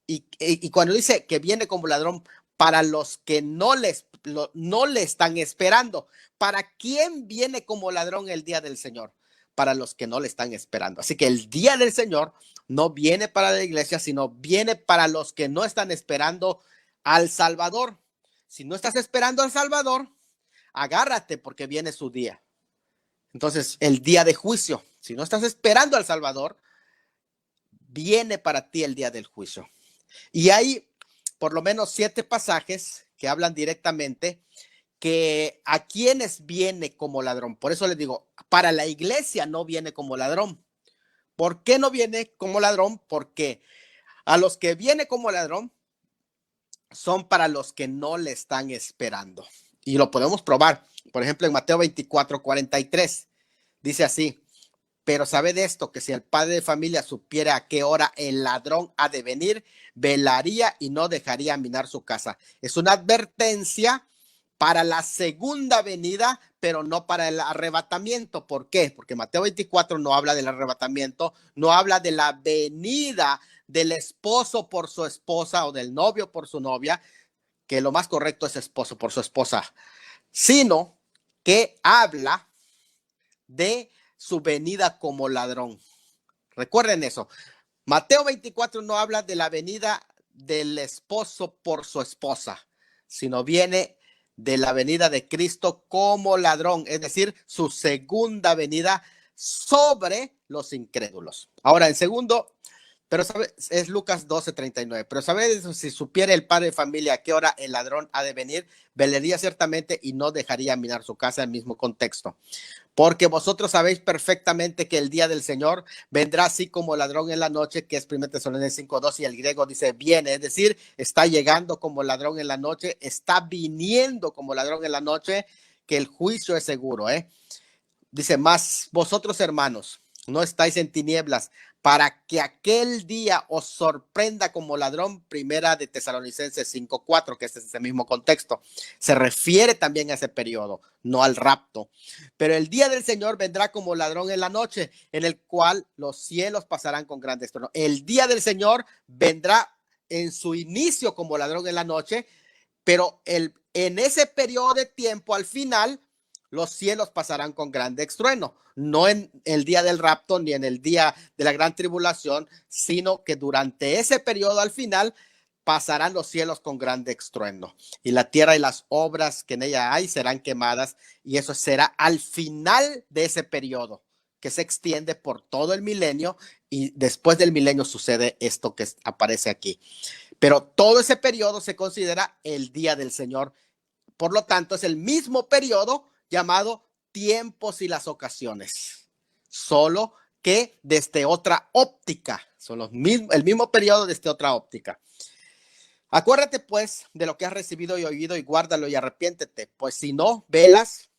Y cuando dice que viene como ladrón, para los que no le están esperando. ¿Para quién viene como ladrón el día del Señor? Para los que no le están esperando. Así que el día del Señor no viene para la iglesia, sino viene para los que no están esperando al Salvador. Si no estás esperando al Salvador, agárrate porque viene su día. Entonces, el día de juicio. Si no estás esperando al Salvador, viene para ti el día del juicio. Y hay por lo menos 7 pasajes que hablan directamente que a quienes viene como ladrón. Por eso les digo, para la iglesia no viene como ladrón. ¿Por qué no viene como ladrón? Porque a los que viene como ladrón son para los que no le están esperando. Y lo podemos probar. Por ejemplo, en Mateo 24:43 dice así: pero sabed esto, que si el padre de familia supiera a qué hora el ladrón ha de venir, velaría y no dejaría minar su casa. Es una advertencia para la segunda venida, pero no para el arrebatamiento. ¿Por qué? Porque Mateo 24 no habla del arrebatamiento, no habla de la venida del esposo por su esposa o del novio por su novia, que lo más correcto es esposo por su esposa, sino que habla de su venida como ladrón. Recuerden eso. Mateo 24 no habla de la venida del esposo por su esposa, sino viene de la venida de Cristo como ladrón, es decir, su segunda venida sobre los incrédulos. Ahora, en segundo, pero sabe, es Lucas 12:39. Pero sabes, si supiera el padre de familia a qué hora el ladrón ha de venir, velaría ciertamente y no dejaría minar su casa. En el mismo contexto. Porque vosotros sabéis perfectamente que el día del Señor vendrá así como ladrón en la noche, que es 1 Tesalonicenses 5:2, y el griego dice viene, es decir, está llegando como ladrón en la noche, está viniendo como ladrón en la noche, que el juicio es seguro. Dice, más vosotros, hermanos, no estáis en tinieblas, para que aquel día os sorprenda como ladrón. Primera de Tesalonicenses 5:4, que es ese mismo contexto. Se refiere también a ese periodo, no al rapto. Pero el día del Señor vendrá como ladrón en la noche, en el cual los cielos pasarán con gran estruendo. El día del Señor vendrá en su inicio como ladrón en la noche, pero en ese periodo de tiempo, al final, los cielos pasarán con grande estruendo, no en el día del rapto ni en el día de la gran tribulación, sino que durante ese periodo al final pasarán los cielos con grande estruendo, y la tierra y las obras que en ella hay serán quemadas, y eso será al final de ese periodo que se extiende por todo el milenio, y después del milenio sucede esto que aparece aquí. Pero todo ese periodo se considera el día del Señor. Por lo tanto, es el mismo periodo llamado tiempos y las ocasiones, solo que desde otra óptica. Son el mismo periodo desde otra óptica. Acuérdate pues de lo que has recibido y oído, y guárdalo y arrepiéntete, pues si no velas,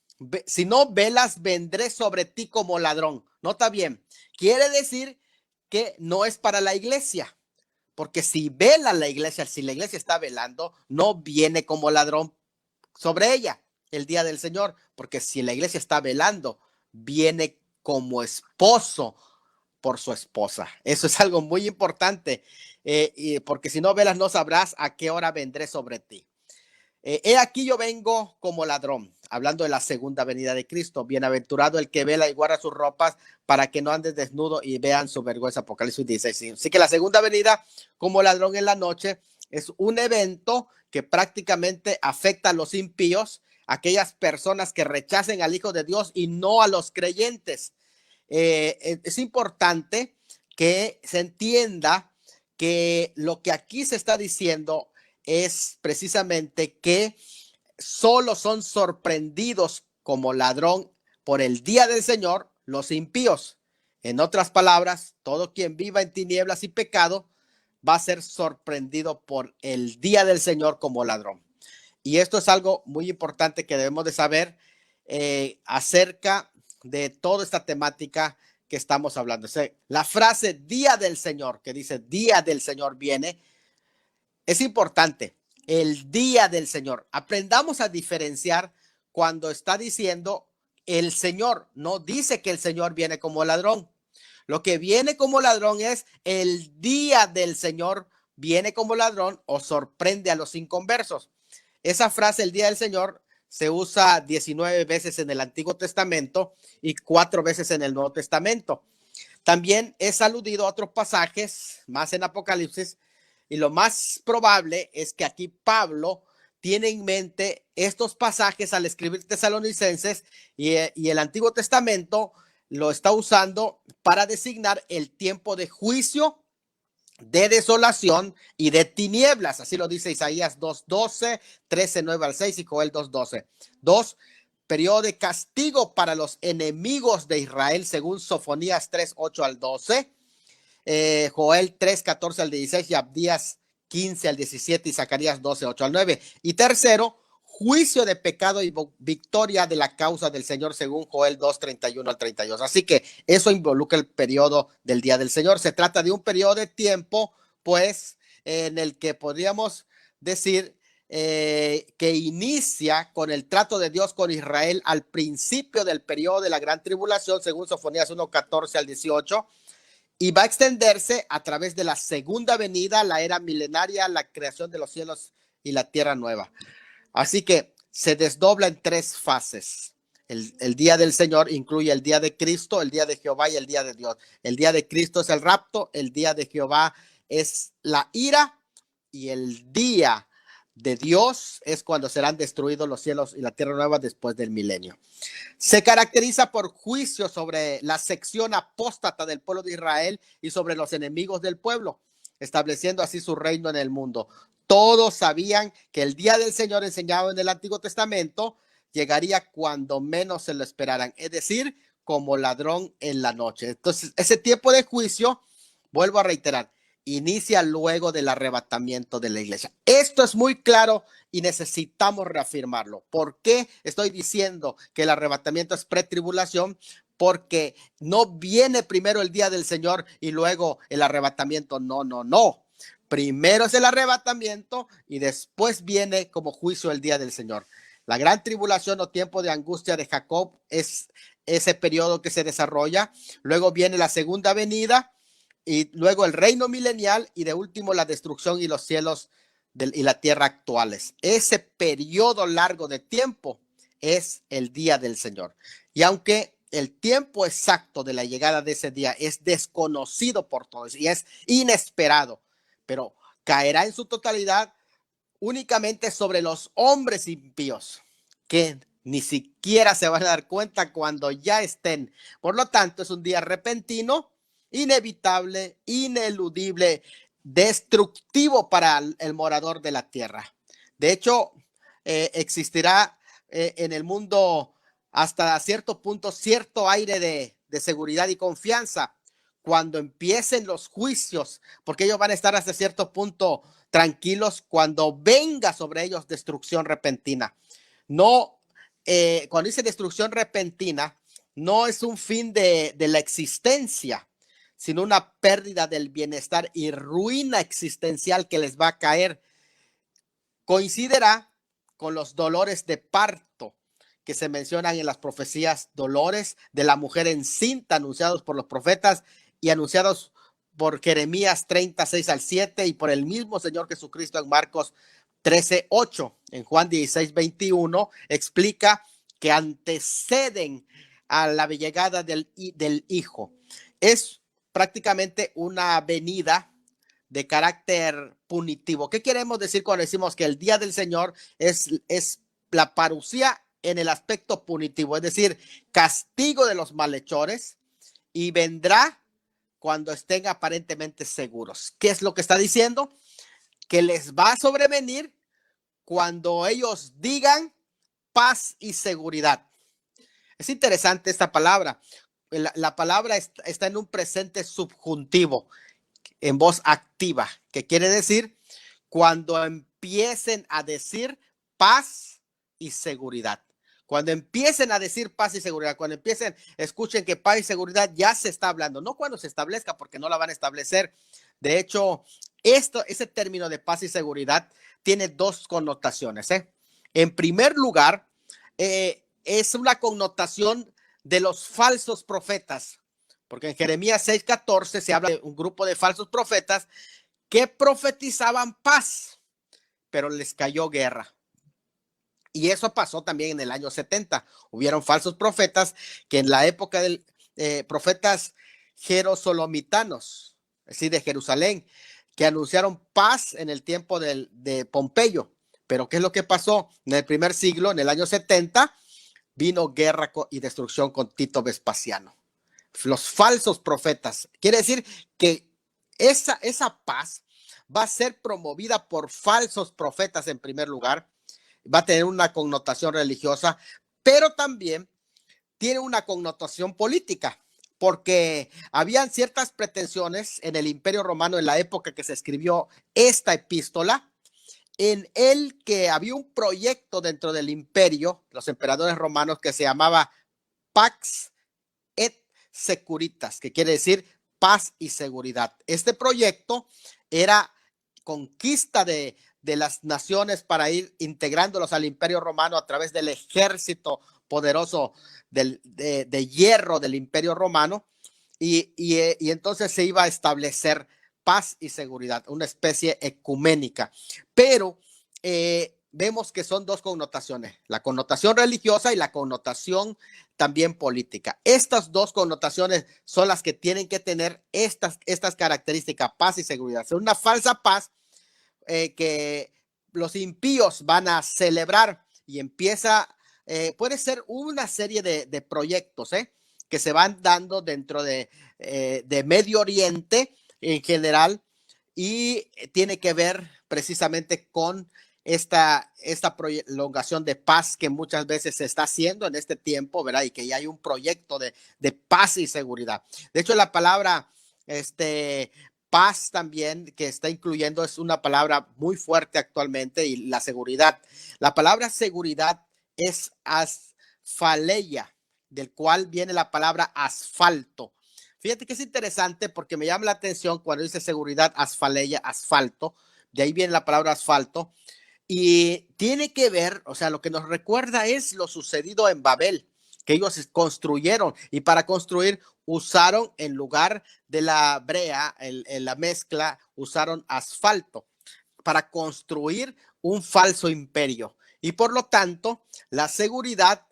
vendré sobre ti como ladrón. Nota bien, quiere decir que no es para la iglesia, porque si vela la iglesia, si la iglesia está velando, no viene como ladrón sobre ella el día del Señor, porque si la iglesia está velando, viene como esposo por su esposa. Eso es algo muy importante, porque si no velas, no sabrás a qué hora vendré sobre ti. He aquí yo vengo como ladrón, hablando de la segunda venida de Cristo. Bienaventurado el que vela y guarda sus ropas, para que no andes desnudo y vean su vergüenza. Apocalipsis 16. Así que la segunda venida como ladrón en la noche es un evento que prácticamente afecta a los impíos, aquellas personas que rechacen al Hijo de Dios y no a los creyentes. Es importante que se entienda que lo que aquí se está diciendo es precisamente que solo son sorprendidos como ladrón por el día del Señor los impíos. En otras palabras, todo quien viva en tinieblas y pecado va a ser sorprendido por el día del Señor como ladrón. Y esto es algo muy importante que debemos de saber acerca de toda esta temática que estamos hablando. O sea, la frase día del Señor, que dice día del Señor viene, es importante. El día del Señor. Aprendamos a diferenciar cuando está diciendo el Señor. No dice que el Señor viene como ladrón. Lo que viene como ladrón es el día del Señor viene como ladrón o sorprende a los inconversos. Esa frase, el día del Señor, se usa 19 veces en el Antiguo Testamento y 4 veces en el Nuevo Testamento. También es aludido a otros pasajes, más en Apocalipsis, Y lo más probable es que aquí Pablo tiene en mente estos pasajes al escribir Tesalonicenses y el Antiguo Testamento lo está usando para designar el tiempo de juicio, de desolación y de tinieblas. Así lo dice Isaías 2:12, 13:9 al 6 y Joel 2:12. Dos, periodo de castigo para los enemigos de Israel, según Sofonías 3:8 al 12. Joel 3:14 al 16 y Abdías 15 al 17 y Zacarías 12:8 al 9. Y tercero, juicio de pecado y victoria de la causa del Señor, según Joel 2:31 al 32. Así que eso involucra el periodo del día del Señor. Se trata de un periodo de tiempo, pues, en el que podríamos decir que inicia con el trato de Dios con Israel al principio del periodo de la gran tribulación, según Sofonías 1:14 al 18. Y va a extenderse a través de la segunda venida, la era milenaria, la creación de los cielos y la tierra nueva. Así que se desdobla en tres fases. El día del Señor incluye el día de Cristo, el día de Jehová y el día de Dios. El día de Cristo es el rapto, el día de Jehová es la ira y el día de Dios es cuando serán destruidos los cielos y la tierra nueva después del milenio. Se caracteriza por juicio sobre la sección apóstata del pueblo de Israel y sobre los enemigos del pueblo, estableciendo así su reino en el mundo. Todos sabían que el día del Señor enseñado en el Antiguo Testamento llegaría cuando menos se lo esperaran, es decir, como ladrón en la noche. Entonces, ese tiempo de juicio, vuelvo a reiterar, inicia luego del arrebatamiento de la iglesia. Esto es muy claro y necesitamos reafirmarlo. ¿Por qué estoy diciendo que el arrebatamiento es pretribulación? Porque no viene primero el día del Señor y luego el arrebatamiento. No. Primero es el arrebatamiento y después viene como juicio el día del Señor. La gran tribulación o tiempo de angustia de Jacob es ese periodo que se desarrolla. Luego viene la segunda venida y luego el reino milenial y de último la destrucción y los cielos y la tierra actuales. Ese periodo largo de tiempo es el día del Señor. Y aunque el tiempo exacto de la llegada de ese día es desconocido por todos y es inesperado, pero caerá en su totalidad únicamente sobre los hombres impíos que ni siquiera se van a dar cuenta cuando ya estén. Por lo tanto, es un día repentino, inevitable, ineludible, destructivo para el morador de la tierra. De hecho, existirá en el mundo hasta cierto punto cierto aire de seguridad y confianza cuando empiecen los juicios, porque ellos van a estar hasta cierto punto tranquilos cuando venga sobre ellos destrucción repentina. No, cuando dice destrucción repentina, no es un fin de la existencia, sino una pérdida del bienestar y ruina existencial que les va a caer. Coincidirá con los dolores de parto que se mencionan en las profecías, dolores de la mujer encinta anunciados por los profetas y anunciados por Jeremías 36 al 7 y por el mismo Señor Jesucristo en Marcos 13:8. En Juan 16:21 explica que anteceden a la llegada del Hijo. Es prácticamente una venida de carácter punitivo. ¿Qué queremos decir cuando decimos que el día del Señor es la parucía en el aspecto punitivo? Es decir, castigo de los malhechores y vendrá cuando estén aparentemente seguros. ¿Qué es lo que está diciendo? Que les va a sobrevenir cuando ellos digan paz y seguridad. Es interesante esta palabra. La palabra está en un presente subjuntivo, en voz activa, que quiere decir cuando empiecen a decir paz y seguridad. Cuando empiecen a decir paz y seguridad, cuando empiecen, escuchen que paz y seguridad ya se está hablando, no cuando se establezca, porque no la van a establecer. De hecho, ese término de paz y seguridad tiene dos connotaciones. En primer lugar, es una connotación de los falsos profetas, porque en Jeremías 6:14 se habla de un grupo de falsos profetas que profetizaban paz, pero les cayó guerra. Y eso pasó también en el año 70. Hubieron falsos profetas que en la época de profetas jerosolomitanos, es decir, de Jerusalén, que anunciaron paz en el tiempo de Pompeyo. Pero ¿qué es lo que pasó? En el primer siglo, en el año 70, vino guerra y destrucción con Tito Vespasiano. Los falsos profetas. Quiere decir que esa paz va a ser promovida por falsos profetas en primer lugar, va a tener una connotación religiosa, pero también tiene una connotación política, porque habían ciertas pretensiones en el Imperio Romano en la época que se escribió esta epístola, en el que había un proyecto dentro del imperio, los emperadores romanos, que se llamaba Pax et Securitas, que quiere decir paz y seguridad. Este proyecto era conquista de las naciones para ir integrándolos al imperio romano a través del ejército poderoso de hierro del imperio romano, y entonces se iba a establecer paz y seguridad, una especie ecuménica. Pero vemos que son dos connotaciones, la connotación religiosa y la connotación también política. Estas dos connotaciones son las que tienen que tener estas características, paz y seguridad. Es una falsa paz que los impíos van a celebrar, y empieza, puede ser una serie de proyectos que se van dando dentro de Medio Oriente en general, y tiene que ver precisamente con esta prolongación de paz que muchas veces se está haciendo en este tiempo, ¿verdad? Y que ya hay un proyecto de paz y seguridad. De hecho, la palabra paz también que está incluyendo es una palabra muy fuerte actualmente, y la seguridad. La palabra seguridad es asfaleia, del cual viene la palabra asfalto. Fíjate que es interesante porque me llama la atención cuando dice seguridad, asfaleia, asfalto. De ahí viene la palabra asfalto. Y tiene que ver, o sea, lo que nos recuerda es lo sucedido en Babel, que ellos construyeron, y para construir usaron, en lugar de la brea, en la mezcla, usaron asfalto para construir un falso imperio. Y por lo tanto, la seguridad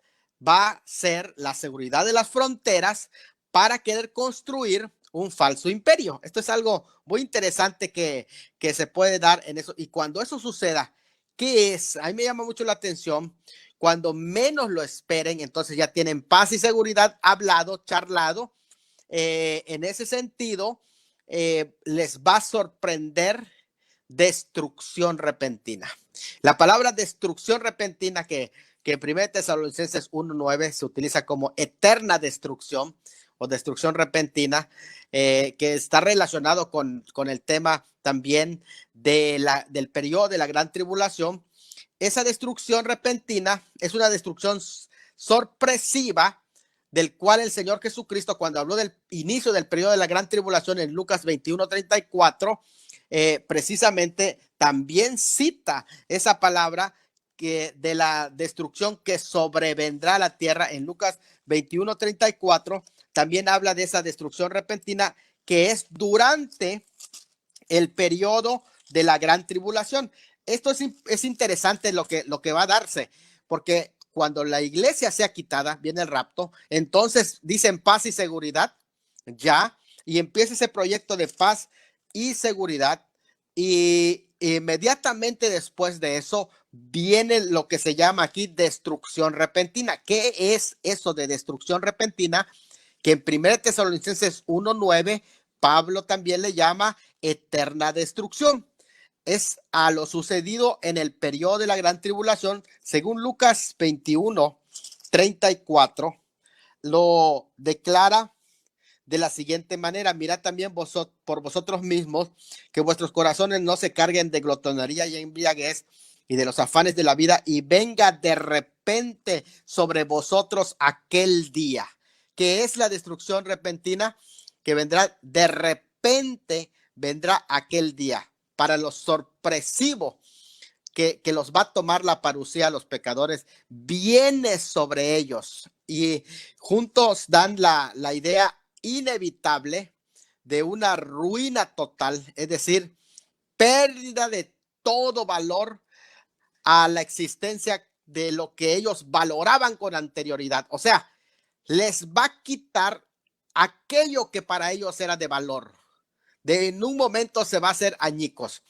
va a ser la seguridad de las fronteras para querer construir un falso imperio. Esto es algo muy interesante que se puede dar en eso. Y cuando eso suceda, ¿qué es? A mí me llama mucho la atención. Cuando menos lo esperen, entonces ya tienen paz y seguridad, hablado, charlado. En ese sentido, les va a sorprender destrucción repentina. La palabra destrucción repentina que en 1 Tesalonicenses 1:9 se utiliza como eterna destrucción o destrucción repentina, que está relacionado con el tema también del periodo de la gran tribulación. Esa destrucción repentina es una destrucción sorpresiva, del cual el Señor Jesucristo, cuando habló del inicio del periodo de la gran tribulación en Lucas 21:34, precisamente también cita esa palabra que de la destrucción que sobrevendrá a la tierra. En Lucas 21:34 también habla de esa destrucción repentina que es durante el periodo de la gran tribulación. Esto es interesante lo que va a darse, porque cuando la iglesia sea quitada, viene el rapto, entonces dicen paz y seguridad, ya, y empieza ese proyecto de paz y seguridad, y inmediatamente después de eso viene lo que se llama aquí destrucción repentina. ¿Qué es eso de destrucción repentina? Que en 1 Tesalonicenses 1:9 Pablo también le llama eterna destrucción. Es a lo sucedido en el periodo de la gran tribulación, según Lucas 21:34, lo declara de la siguiente manera: mirad también por vosotros mismos que vuestros corazones no se carguen de glotonería y embriaguez y de los afanes de la vida, y venga de repente sobre vosotros aquel día. ¿Qué es la destrucción repentina? Que vendrá de repente, vendrá aquel día para los sorpresivos que los va a tomar la parucía a los pecadores, viene sobre ellos, y juntos dan la idea inevitable de una ruina total, es decir, pérdida de todo valor a la existencia de lo que ellos valoraban con anterioridad. O sea, les va a quitar aquello que para ellos era de valor. en un momento se va a hacer añicos.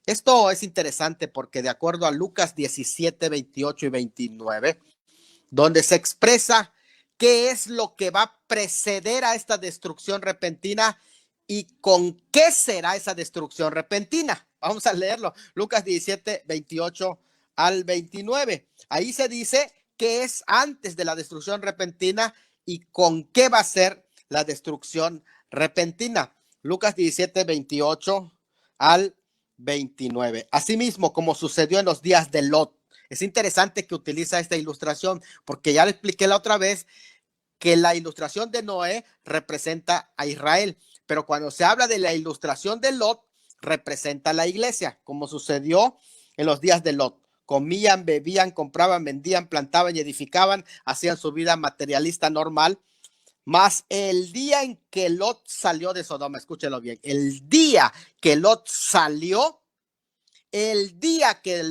Esto es interesante porque de acuerdo a Lucas 17, 28 y 29, donde se expresa qué es lo que va a preceder a esta destrucción repentina y con qué será esa destrucción repentina. Vamos a leerlo. Lucas 17, 28 al 29. Ahí se dice qué es antes de la destrucción repentina y con qué va a ser la destrucción repentina. Lucas 17, 28 al 29. Asimismo, como sucedió en los días de Lot. Es interesante que utiliza esta ilustración porque ya le expliqué la otra vez que la ilustración de Noé representa a Israel, pero cuando se habla de la ilustración de Lot, representa a la iglesia, como sucedió en los días de Lot. Comían, bebían, compraban, vendían, plantaban y edificaban, hacían su vida materialista normal. Mas el día en que Lot salió de Sodoma, escúchelo bien, el día que Lot salió, que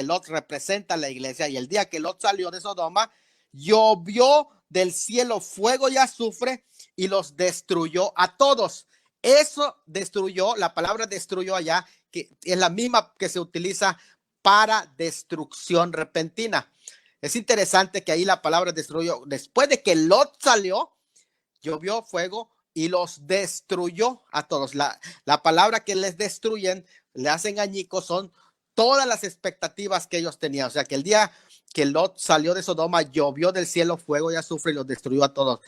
Lot representa a la iglesia, y el día que Lot salió de Sodoma, llovió del cielo fuego y azufre y los destruyó a todos. Eso destruyó, la palabra destruyó allá, que es la misma que se utiliza para destrucción repentina. Es interesante que ahí la palabra destruyó, después de que Lot salió, llovió fuego y los destruyó a todos. La palabra que les destruyen, le hacen añicos, son todas las expectativas que ellos tenían. O sea, que el día que Lot salió de Sodoma, llovió del cielo fuego y azufre y los destruyó a todos.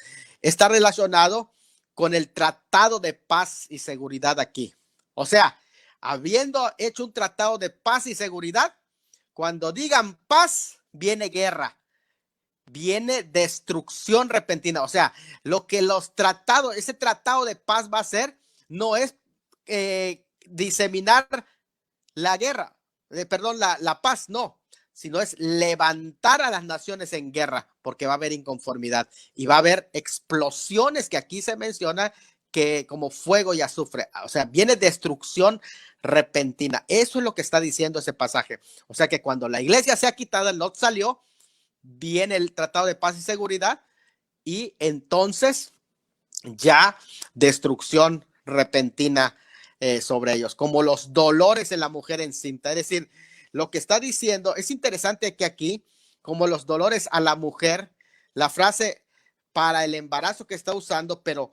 Está relacionado con el tratado de paz y seguridad aquí. O sea, habiendo hecho un tratado de paz y seguridad, cuando digan paz, viene guerra, viene destrucción repentina. O sea, lo que los tratados, ese tratado de paz va a hacer, no es diseminar la guerra, la paz, no, sino es levantar a las naciones en guerra, porque va a haber inconformidad y va a haber explosiones que aquí se menciona que como fuego y azufre. O sea, viene destrucción repentina. Eso es lo que está diciendo ese pasaje. O sea que cuando la iglesia sea quitada, Lot salió, viene el tratado de paz y seguridad y entonces ya destrucción repentina sobre ellos, como los dolores en la mujer encinta. Es decir, lo que está diciendo es interesante que aquí, como los dolores a la mujer, la frase para el embarazo que está usando, pero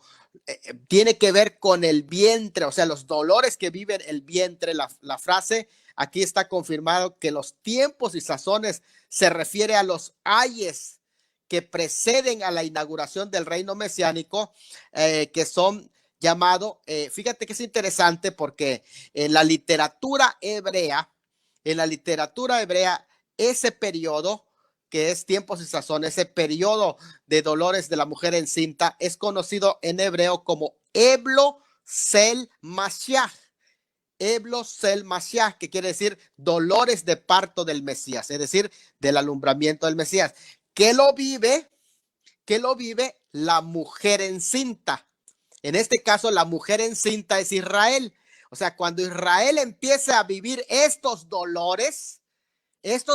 tiene que ver con el vientre, o sea, los dolores que vive el vientre. La frase aquí está confirmado que los tiempos y sazones se refiere a los ayes que preceden a la inauguración del reino mesiánico, que son llamados, fíjate que es interesante porque en la literatura hebrea, ese periodo que es tiempos y sazón, ese periodo de dolores de la mujer encinta es conocido en hebreo como Eblo Sel Mashiach. Eblo Sel Mashiach, que quiere decir dolores de parto del Mesías, es decir, del alumbramiento del Mesías. ¿Qué lo vive? La mujer encinta. En este caso, la mujer encinta es Israel. O sea, cuando Israel empiece a vivir estos dolores es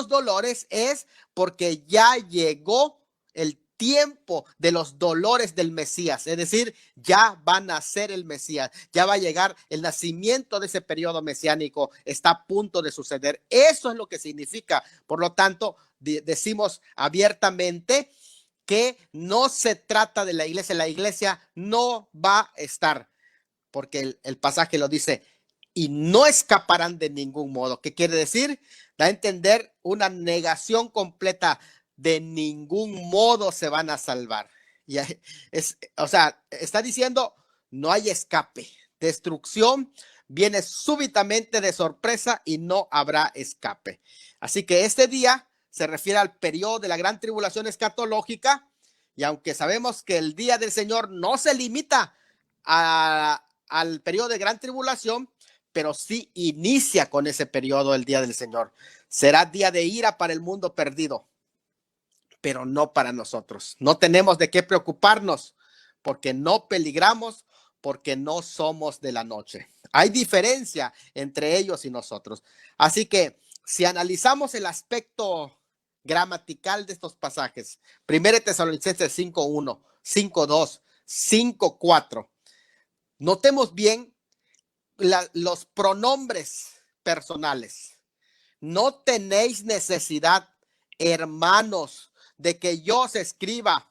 porque ya llegó el tiempo de los dolores del Mesías, es decir, ya va a nacer el Mesías, ya va a llegar el nacimiento de ese periodo mesiánico, está a punto de suceder. Eso es lo que significa. Por lo tanto, decimos abiertamente que no se trata de la iglesia no va a estar, porque el pasaje lo dice, y no escaparán de ningún modo. ¿Qué quiere decir? Da a entender una negación completa, de ningún modo se van a salvar. Y o sea, está diciendo, no hay escape. Destrucción viene súbitamente de sorpresa y no habrá escape. Así que este día se refiere al periodo de la gran tribulación escatológica, y aunque sabemos que el día del Señor no se limita al periodo de gran tribulación, pero sí inicia con ese periodo el día del Señor. Será día de ira para el mundo perdido, pero no para nosotros. No tenemos de qué preocuparnos, porque no peligramos, porque no somos de la noche. Hay diferencia entre ellos y nosotros. Así que si analizamos el aspecto gramatical de estos pasajes, 1 Tesalonicenses 5:1, 5:2, 5:4, notemos bien los pronombres personales. No tenéis necesidad, hermanos, de que yo os escriba,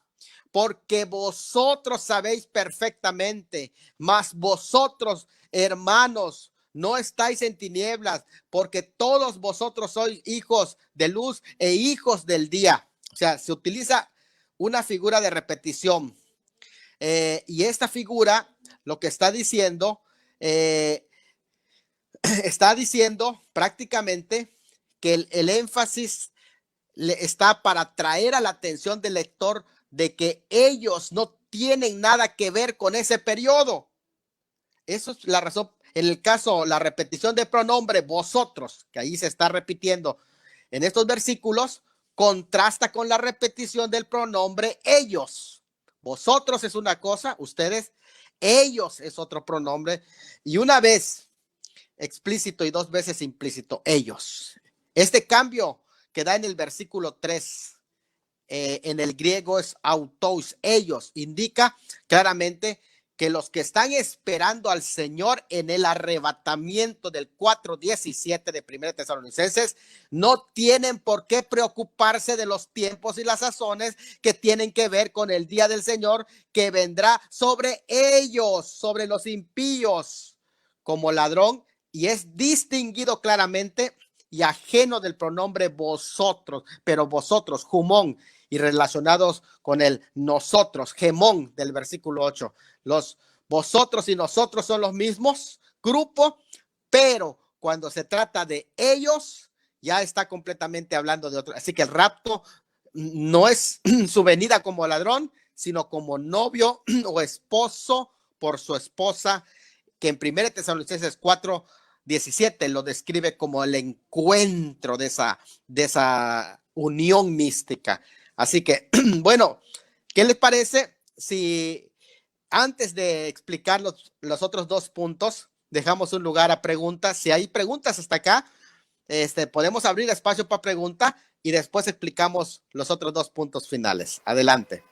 porque vosotros sabéis perfectamente, mas vosotros, hermanos, no estáis en tinieblas, porque todos vosotros sois hijos de luz e hijos del día. O sea, se utiliza una figura de repetición. Y esta figura lo que está diciendo prácticamente que el énfasis está para traer a la atención del lector de que ellos no tienen nada que ver con ese periodo. Eso es la razón. En el caso, la repetición de pronombre vosotros, que ahí se está repitiendo en estos versículos, contrasta con la repetición del pronombre ellos. Vosotros es una cosa, ustedes, ellos es otro pronombre, y una vez explícito y dos veces implícito, ellos. Este cambio que da en el versículo 3, en el griego es autos, ellos, indica claramente que los que están esperando al Señor en el arrebatamiento del 4:17 de 1 Tesalonicenses no tienen por qué preocuparse de los tiempos y las sazones que tienen que ver con el día del Señor que vendrá sobre ellos, sobre los impíos, como ladrón, y es distinguido claramente y ajeno del pronombre vosotros, pero vosotros, jumón, y relacionados con el nosotros, gemón del versículo 8. Los vosotros y nosotros son los mismos grupo, pero cuando se trata de ellos, ya está completamente hablando de otro. Así que el rapto no es su venida como ladrón, sino como novio o esposo por su esposa, que en 1 Tesalonicenses 4:17 lo describe como el encuentro de esa unión mística. Así que, bueno, ¿qué les parece si antes de explicar los otros dos puntos, dejamos un lugar a preguntas? Si hay preguntas hasta acá, podemos abrir espacio para preguntas y después explicamos los otros dos puntos finales. Adelante.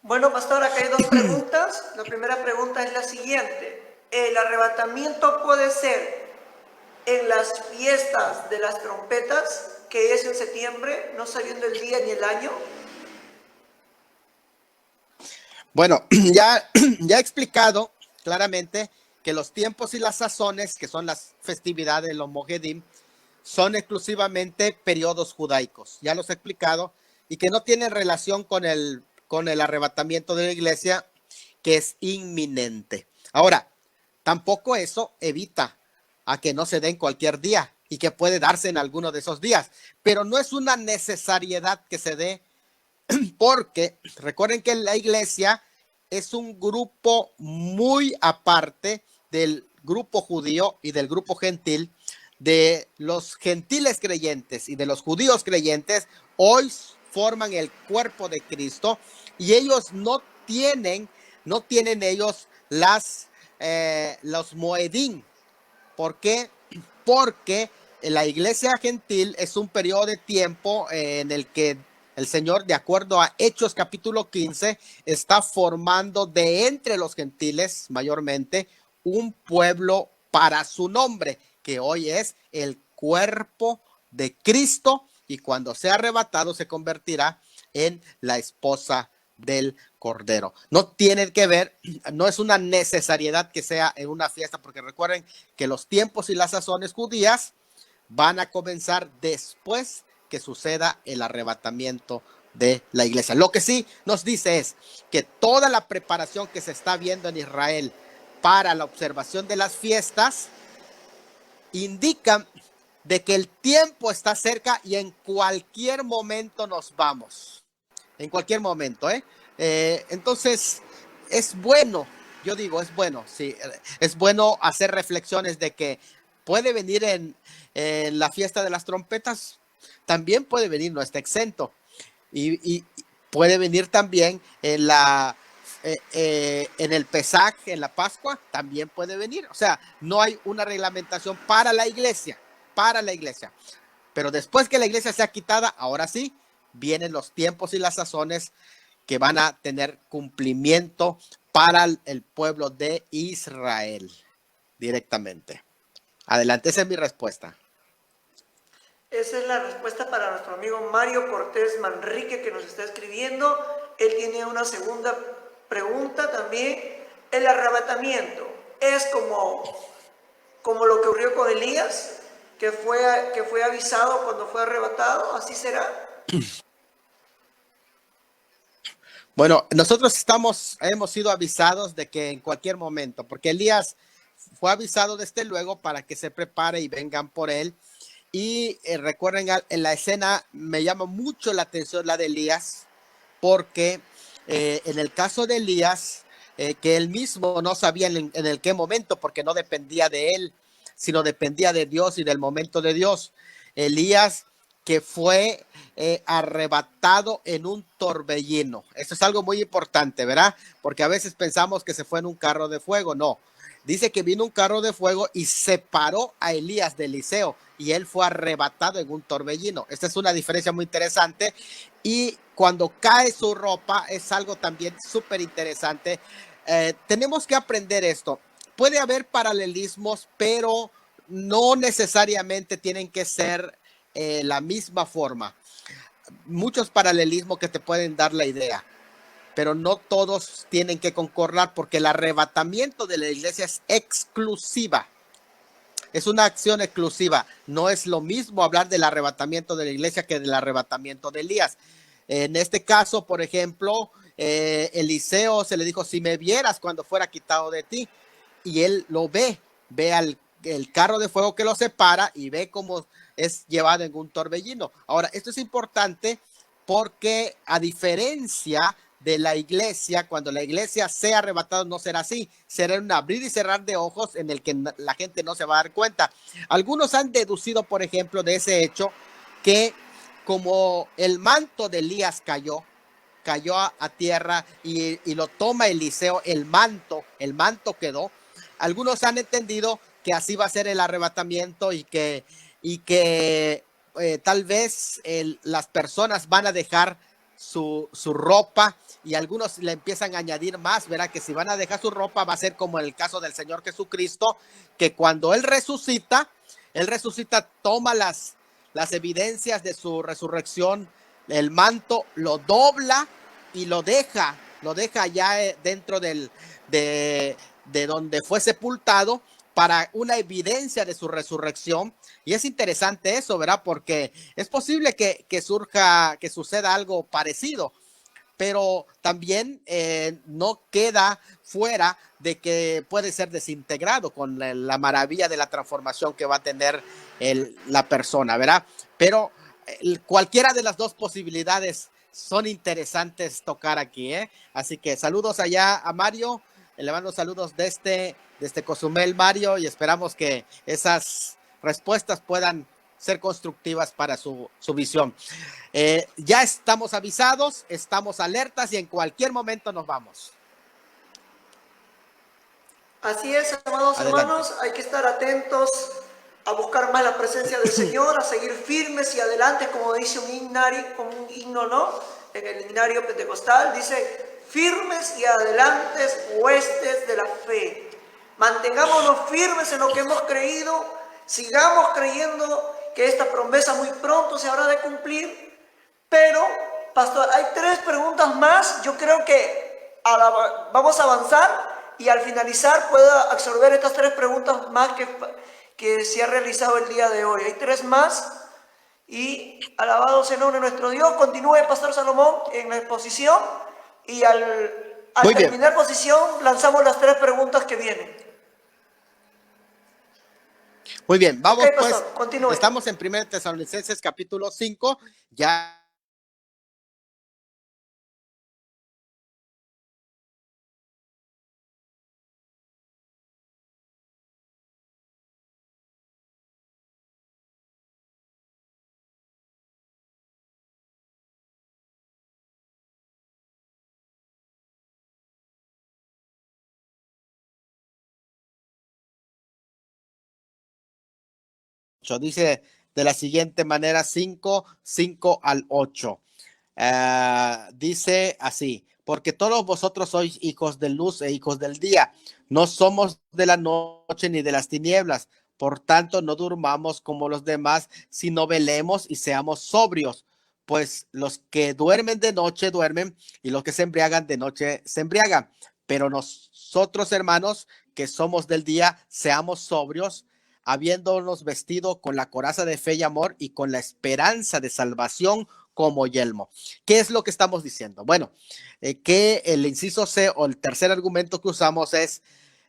Bueno, pastor, acá hay dos preguntas. La primera pregunta es la siguiente. ¿El arrebatamiento puede ser en las fiestas de las trompetas, que es en septiembre, no sabiendo el día ni el año? Bueno, ya he explicado claramente que los tiempos y las sazones, que son las festividades de los Moedim, son exclusivamente periodos judaicos. Ya los he explicado, y que no tienen relación con el arrebatamiento de la iglesia, que es inminente. Ahora, tampoco eso evita a que no se den cualquier día, y que puede darse en alguno de esos días, pero no es una necesariedad que se dé, porque recuerden que la iglesia es un grupo muy aparte del grupo judío y del grupo gentil. De los gentiles creyentes y de los judíos creyentes, hoy forman el cuerpo de Cristo, y ellos no tienen ellos los moedim. ¿Por qué? Porque la iglesia gentil es un periodo de tiempo en el que el Señor, de acuerdo a Hechos capítulo 15, está formando de entre los gentiles mayormente un pueblo para su nombre, que hoy es el cuerpo de Cristo, y cuando sea arrebatado se convertirá en la esposa del Cordero. No tiene que ver, no es una necesariedad que sea en una fiesta, porque recuerden que los tiempos y las sazones judías van a comenzar después que suceda el arrebatamiento de la iglesia. Lo que sí nos dice es que toda la preparación que se está viendo en Israel para la observación de las fiestas indica de que el tiempo está cerca, y en cualquier momento nos vamos. En cualquier momento, entonces es bueno, yo digo, es bueno, sí, es bueno hacer reflexiones de que puede venir en la fiesta de las trompetas, también puede venir, no está exento, y puede venir también en el Pesaj, en la Pascua, también puede venir. O sea, no hay una reglamentación para la iglesia, pero después que la iglesia sea quitada, ahora sí, vienen los tiempos y las sazones que van a tener cumplimiento para el pueblo de Israel directamente. Adelante, esa es mi respuesta. Esa es la respuesta para nuestro amigo Mario Cortés Manrique, que nos está escribiendo. Él tiene una segunda pregunta también. El arrebatamiento es como lo que ocurrió con Elías, que fue avisado cuando fue arrebatado. ¿Así será? Bueno, nosotros hemos sido avisados de que en cualquier momento, porque Elías fue avisado desde luego para que se prepare y vengan por él. Y recuerden, en la escena me llama mucho la atención la de Elías, porque en el caso de Elías, que él mismo no sabía en el qué momento, porque no dependía de él, sino dependía de Dios y del momento de Dios. Elías que fue arrebatado en un torbellino. Esto es algo muy importante, ¿verdad? Porque a veces pensamos que se fue en un carro de fuego. No, dice que vino un carro de fuego y separó a Elías de Eliseo y él fue arrebatado en un torbellino. Esta es una diferencia muy interesante. Y cuando cae su ropa es algo también súper interesante. Tenemos que aprender esto. Puede haber paralelismos, pero no necesariamente tienen que ser la misma forma. Muchos paralelismos que te pueden dar la idea, pero no todos tienen que concordar porque el arrebatamiento de la iglesia es exclusiva. Es una acción exclusiva. No es lo mismo hablar del arrebatamiento de la iglesia que del arrebatamiento de Elías. En este caso, por ejemplo, Eliseo se le dijo, si me vieras cuando fuera quitado de ti, y él lo ve el carro de fuego que lo separa y ve cómo es llevado en un torbellino. Ahora, esto es importante porque a diferencia de la iglesia, cuando la iglesia sea arrebatada no será así, será un abrir y cerrar de ojos en el que la gente no se va a dar cuenta. Algunos han deducido, por ejemplo, de ese hecho que como el manto de Elías cayó a tierra y lo toma Eliseo, el manto quedó. Algunos han entendido que así va a ser el arrebatamiento y que tal vez las personas van a dejar su ropa y algunos le empiezan a añadir más, verá que si van a dejar su ropa va a ser como en el caso del Señor Jesucristo, que cuando Él resucita, toma las evidencias de su resurrección, el manto lo dobla y lo deja ya dentro de donde fue sepultado para una evidencia de su resurrección. Y es interesante eso, ¿verdad? Porque es posible que suceda algo parecido, pero también no queda fuera de que puede ser desintegrado con la maravilla de la transformación que va a tener la persona, ¿verdad? Pero cualquiera de las dos posibilidades son interesantes tocar aquí, ¿eh? Así que saludos allá a Mario, le mando saludos desde Cozumel, Mario, y esperamos que esas respuestas puedan ser constructivas para su visión. Ya estamos avisados, estamos alertas y en cualquier momento nos vamos. Así es, amados Adelante. hermanos, hay que estar atentos a buscar más la presencia del Señor, a seguir firmes y adelante, como dice un himno, ¿no? En el himnario pentecostal dice, firmes y adelantes huestes de la fe. Mantengámonos firmes en lo que hemos creído, sigamos creyendo que esta promesa muy pronto se habrá de cumplir. Pero, pastor, hay 3 preguntas más. Yo creo que vamos a avanzar y al finalizar pueda absorber estas 3 preguntas más que se ha realizado el día de hoy. Hay 3 más y alabado sea el nombre de nuestro Dios. Continúe, Pastor Salomón, en la exposición y al terminar exposición lanzamos las 3 preguntas que vienen. Muy bien, vamos okay, pastor, pues, continúe. Estamos en 1 Tesalonicenses capítulo 5, ya dice de la siguiente manera 5 al 8. Dice así: porque todos vosotros sois hijos de luz e hijos del día. No somos de la noche ni de las tinieblas. Por tanto, no durmamos como los demás, sino velemos y seamos sobrios. Pues los que duermen de noche duermen, y los que se embriagan de noche se embriagan. Pero nosotros, hermanos, que somos del día, seamos sobrios, habiéndonos vestido con la coraza de fe y amor y con la esperanza de salvación como yelmo. ¿Qué es lo que estamos diciendo? Bueno, que el inciso C o el tercer argumento que usamos es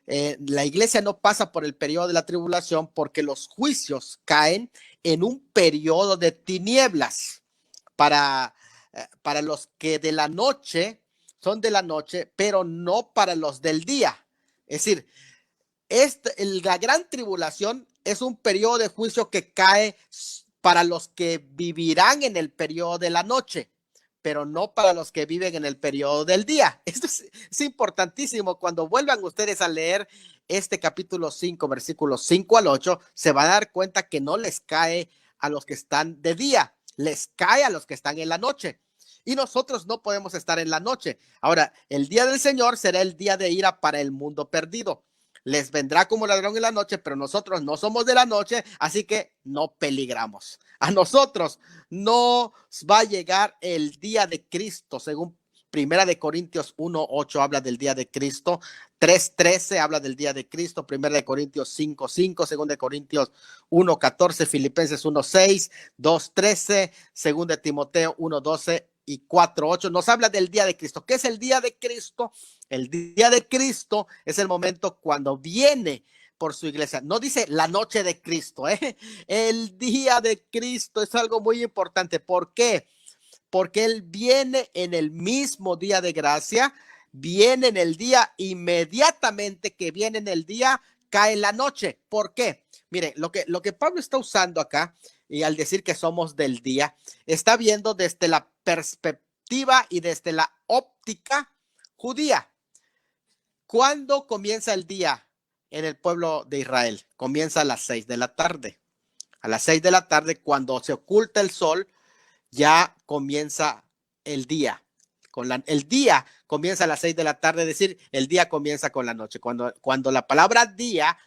la iglesia no pasa por el periodo de la tribulación porque los juicios caen en un periodo de tinieblas para los que de la noche son de la noche, pero no para los del día. Es decir, la gran tribulación es un periodo de juicio que cae para los que vivirán en el periodo de la noche, pero no para los que viven en el periodo del día. Esto es importantísimo. Cuando vuelvan ustedes a leer este capítulo 5, versículos 5 al 8, se van a dar cuenta que no les cae a los que están de día, les cae a los que están en la noche. Y nosotros no podemos estar en la noche. Ahora, el día del Señor será el día de ira para el mundo perdido. Les vendrá como ladrón en la noche, pero nosotros no somos de la noche, así que no peligramos. A nosotros no va a llegar el día de Cristo, según Primera de Corintios 1:8 habla del día de Cristo, 3:13 habla del día de Cristo, Primera de Corintios 5:5, Segunda de Corintios 1:14, Filipenses 1:6, 2:13, Segunda de Timoteo 1:12 y 4:8 nos habla del día de Cristo. ¿Qué es el día de Cristo? El día de Cristo es el momento cuando viene por su iglesia. No dice la noche de Cristo, ¿eh? El día de Cristo es algo muy importante. ¿Por qué? Porque Él viene en el mismo día de gracia, viene en el día inmediatamente que viene en el día, cae la noche. ¿Por qué? Mire, lo que Pablo está usando acá, y al decir que somos del día, está viendo desde la perspectiva y desde la óptica judía. ¿Cuándo comienza el día en el pueblo de Israel? Comienza a las 6 de la tarde. A las 6 de la tarde, cuando se oculta el sol, ya comienza el día. El día comienza a las 6 de la tarde, es decir, el día comienza con la noche. Cuando la palabra día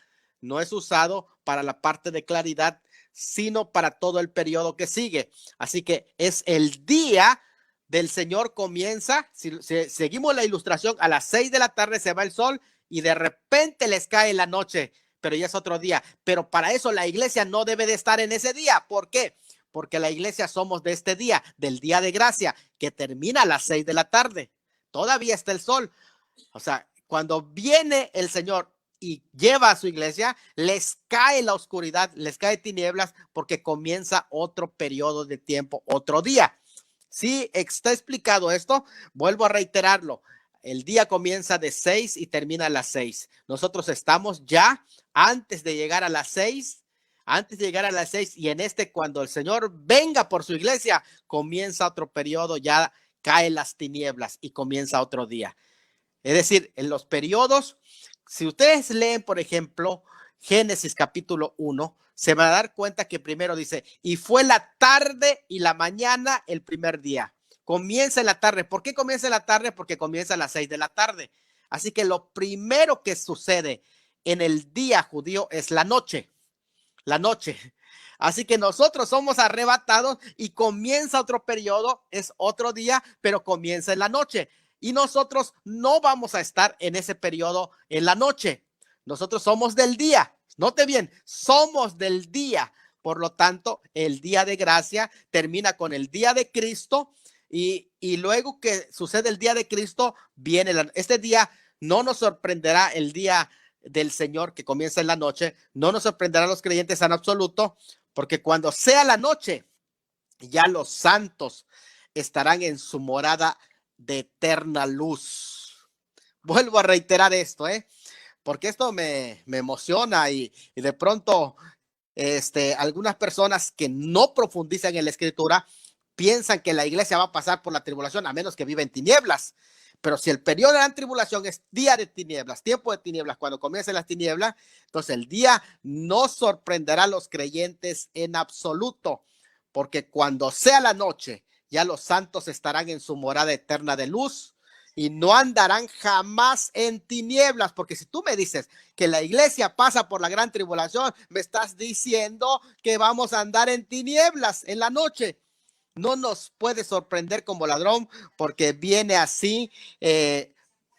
no es usado para la parte de claridad, sino para todo el periodo que sigue. Así que es el día del Señor comienza, si seguimos la ilustración, a las 6 de la tarde se va el sol y de repente les cae la noche, pero ya es otro día. Pero para eso la iglesia no debe de estar en ese día. ¿Por qué? Porque la iglesia somos de este día, del día de gracia, que termina a las 6 de la tarde. Todavía está el sol. O sea, cuando viene el Señor y lleva a su iglesia, les cae la oscuridad, les cae tinieblas, porque comienza otro periodo de tiempo, otro día. Sí, está explicado esto. Vuelvo a reiterarlo. El día comienza de 6 y termina a las 6. Nosotros estamos ya antes de llegar a las 6, y cuando el Señor venga por su iglesia, comienza otro periodo, ya caen las tinieblas y comienza otro día. Es decir, en los periodos, si ustedes leen, por ejemplo, Génesis capítulo 1, se van a dar cuenta que primero dice, y fue la tarde y la mañana el primer día. Comienza en la tarde. ¿Por qué comienza en la tarde? Porque comienza a las 6 de la tarde. Así que lo primero que sucede en el día judío es la noche. La noche. Así que nosotros somos arrebatados y comienza otro periodo, es otro día, pero comienza en la noche. Y nosotros no vamos a estar en ese periodo en la noche. Nosotros somos del día. Note bien, somos del día. Por lo tanto, el día de gracia termina con el día de Cristo y luego que sucede el día de Cristo, viene este día. No nos sorprenderá el día del Señor que comienza en la noche, no nos sorprenderá a los creyentes en absoluto, porque cuando sea la noche, ya los santos estarán en su morada de eterna luz. Vuelvo a reiterar esto, porque esto me emociona y de pronto algunas personas que no profundizan en la escritura piensan que la iglesia va a pasar por la tribulación a menos que viva en tinieblas. Pero si el periodo de la tribulación es día de tinieblas, tiempo de tinieblas, cuando comiencen las tinieblas, entonces el día no sorprenderá a los creyentes en absoluto, porque cuando sea la noche, ya los santos estarán en su morada eterna de luz y no andarán jamás en tinieblas, porque si tú me dices que la iglesia pasa por la gran tribulación, me estás diciendo que vamos a andar en tinieblas en la noche. No nos puede sorprender como ladrón, porque viene así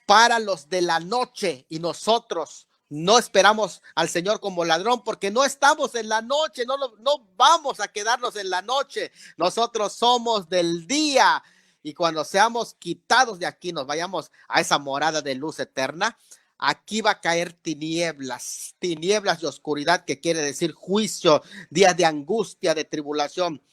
para los de la noche, y nosotros no esperamos al Señor como ladrón, porque no estamos en la noche, no vamos a quedarnos en la noche. Nosotros somos del día, y cuando seamos quitados de aquí, nos vayamos a esa morada de luz eterna, aquí va a caer tinieblas, tinieblas de oscuridad, que quiere decir juicio, días de angustia, de tribulación.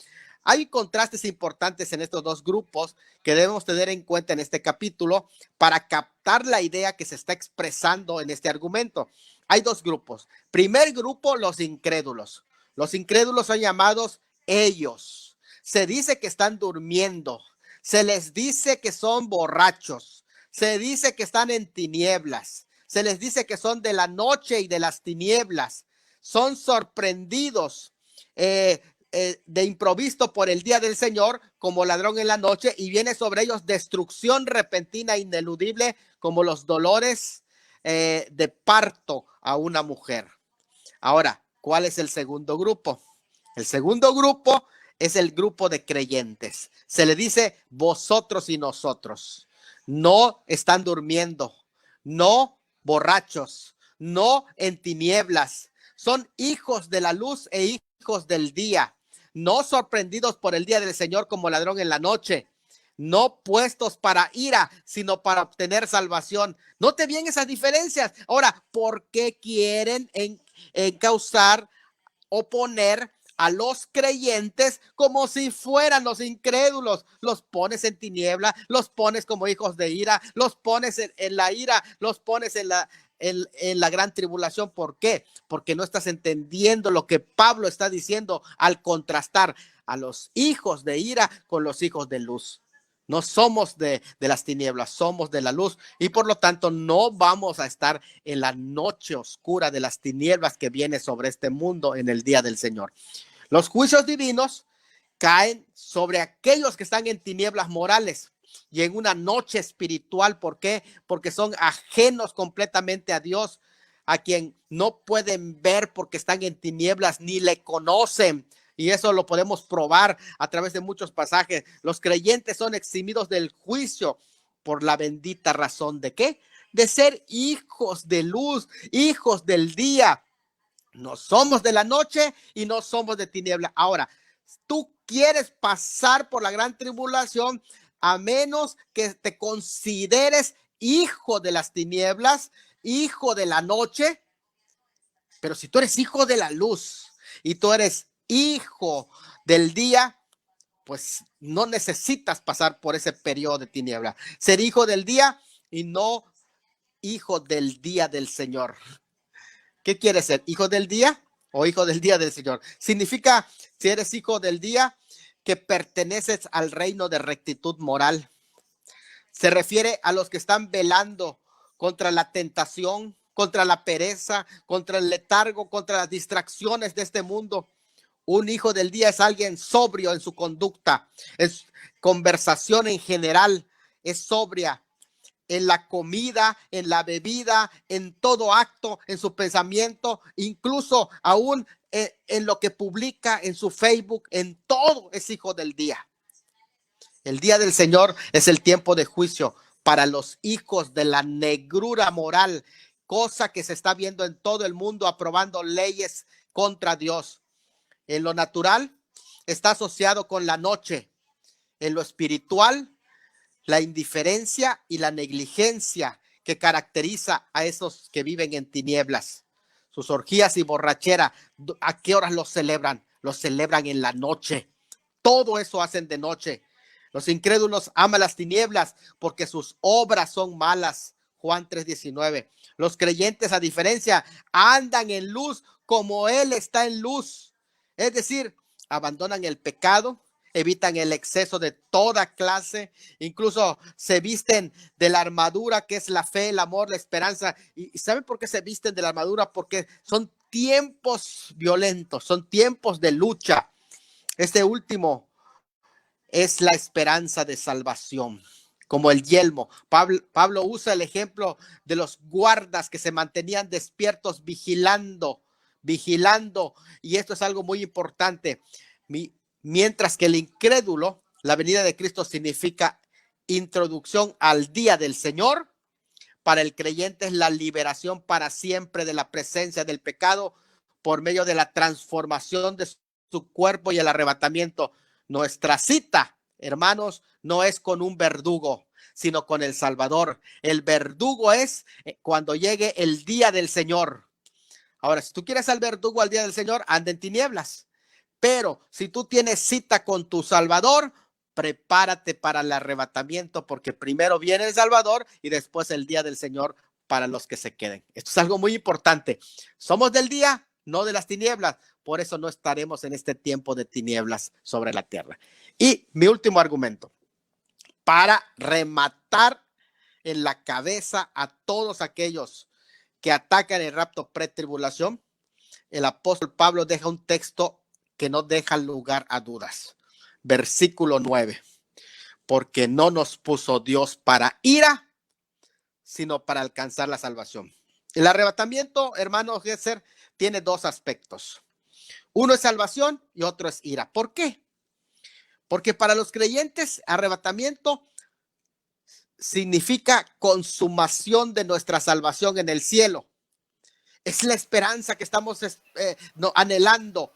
Hay contrastes importantes en estos dos grupos que debemos tener en cuenta en este capítulo para captar la idea que se está expresando en este argumento. Hay dos grupos. Primer grupo, los incrédulos. Los incrédulos son llamados ellos. Se dice que están durmiendo. Se les dice que son borrachos. Se dice que están en tinieblas. Se les dice que son de la noche y de las tinieblas. Son sorprendidos de improviso por el día del Señor como ladrón en la noche, y viene sobre ellos destrucción repentina e ineludible como los dolores de parto a una mujer. Ahora, ¿cuál es el segundo grupo? El segundo grupo es el grupo de creyentes. Se le dice vosotros y nosotros. No están durmiendo, no borrachos, no en tinieblas. Son hijos de la luz e hijos del día, no sorprendidos por el día del Señor como ladrón en la noche, no puestos para ira, sino para obtener salvación. Note bien esas diferencias. Ahora, ¿por qué quieren causar o poner a los creyentes como si fueran los incrédulos? Los pones en tiniebla, los pones como hijos de ira, los pones en la ira, los pones en la gran tribulación. ¿Por qué? Porque no estás entendiendo lo que Pablo está diciendo al contrastar a los hijos de ira con los hijos de luz. No somos de las tinieblas, somos de la luz, y por lo tanto no vamos a estar en la noche oscura de las tinieblas que viene sobre este mundo en el día del Señor. Los juicios divinos caen sobre aquellos que están en tinieblas morales y en una noche espiritual. ¿Por qué? Porque son ajenos completamente a Dios, a quien no pueden ver porque están en tinieblas, ni le conocen. Y eso lo podemos probar a través de muchos pasajes. Los creyentes son eximidos del juicio por la bendita razón de ¿qué? De ser hijos de luz, hijos del día. No somos de la noche y no somos de tiniebla. Ahora, tú quieres pasar por la gran tribulación a menos que te consideres hijo de las tinieblas, hijo de la noche. Pero si tú eres hijo de la luz y tú eres hijo del día, pues no necesitas pasar por ese periodo de tiniebla. Ser hijo del día y no hijo del día del Señor. ¿Qué quieres ser? ¿Hijo del día o hijo del día del Señor? Significa, si eres hijo del día, que perteneces al reino de rectitud moral. Se refiere a los que están velando contra la tentación, contra la pereza, contra el letargo, contra las distracciones de este mundo. Un hijo del día es alguien sobrio en su conducta, es conversación en general, es sobria en la comida, en la bebida, en todo acto, en su pensamiento, incluso aún en lo que publica en su Facebook, en todo es hijo del día. El día del Señor es el tiempo de juicio para los hijos de la negrura moral, cosa que se está viendo en todo el mundo, aprobando leyes contra Dios. En lo natural está asociado con la noche, en lo espiritual, la indiferencia y la negligencia que caracteriza a esos que viven en tinieblas. Sus orgías y borrachera, ¿a qué horas los celebran? Los celebran en la noche. Todo eso hacen de noche. Los incrédulos aman las tinieblas porque sus obras son malas. Juan 3:19. Los creyentes, a diferencia, andan en luz como Él está en luz. Es decir, abandonan el pecado, evitan el exceso de toda clase, incluso se visten de la armadura que es la fe, el amor, la esperanza. ¿Y saben por qué se visten de la armadura? Porque son tiempos violentos, son tiempos de lucha. Este último es la esperanza de salvación. como el yelmo. Pablo usa el ejemplo de los guardas que se mantenían despiertos vigilando, y esto es algo muy importante. Mientras que el incrédulo, la venida de Cristo significa introducción al día del Señor. Para el creyente es la liberación para siempre de la presencia del pecado por medio de la transformación de su cuerpo y el arrebatamiento. Nuestra cita, hermanos, no es con un verdugo, sino con el Salvador. El verdugo es cuando llegue el día del Señor. Ahora, si tú quieres al verdugo al día del Señor, anda en tinieblas. Pero si tú tienes cita con tu Salvador, prepárate para el arrebatamiento, porque primero viene el Salvador y después el día del Señor para los que se queden. Esto es algo muy importante. Somos del día, no de las tinieblas. Por eso no estaremos en este tiempo de tinieblas sobre la tierra. Y mi último argumento, para rematar en la cabeza a todos aquellos que atacan el rapto pretribulación, el apóstol Pablo deja un texto que no deja lugar a dudas. Versículo 9. Porque no nos puso Dios para ira, sino para alcanzar la salvación. El arrebatamiento, hermano Gesser, tiene dos aspectos. Uno es salvación y otro es ira. ¿Por qué? Porque para los creyentes, arrebatamiento significa consumación de nuestra salvación en el cielo. Es la esperanza que estamos anhelando.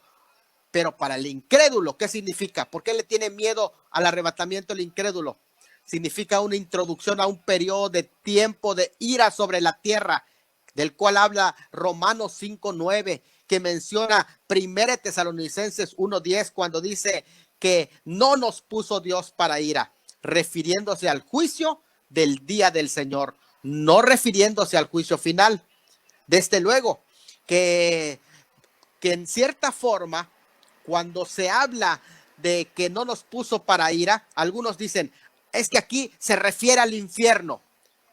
Pero para el incrédulo, ¿qué significa? ¿Por qué le tiene miedo al arrebatamiento el incrédulo? Significa una introducción a un periodo de tiempo de ira sobre la tierra, del cual habla Romanos 5:9, que menciona 1 Tesalonicenses 1:10, cuando dice que no nos puso Dios para ira, refiriéndose al juicio del día del Señor, no refiriéndose al juicio final. Desde luego que en cierta forma, cuando se habla de que no nos puso para ira, algunos dicen, es que aquí se refiere al infierno.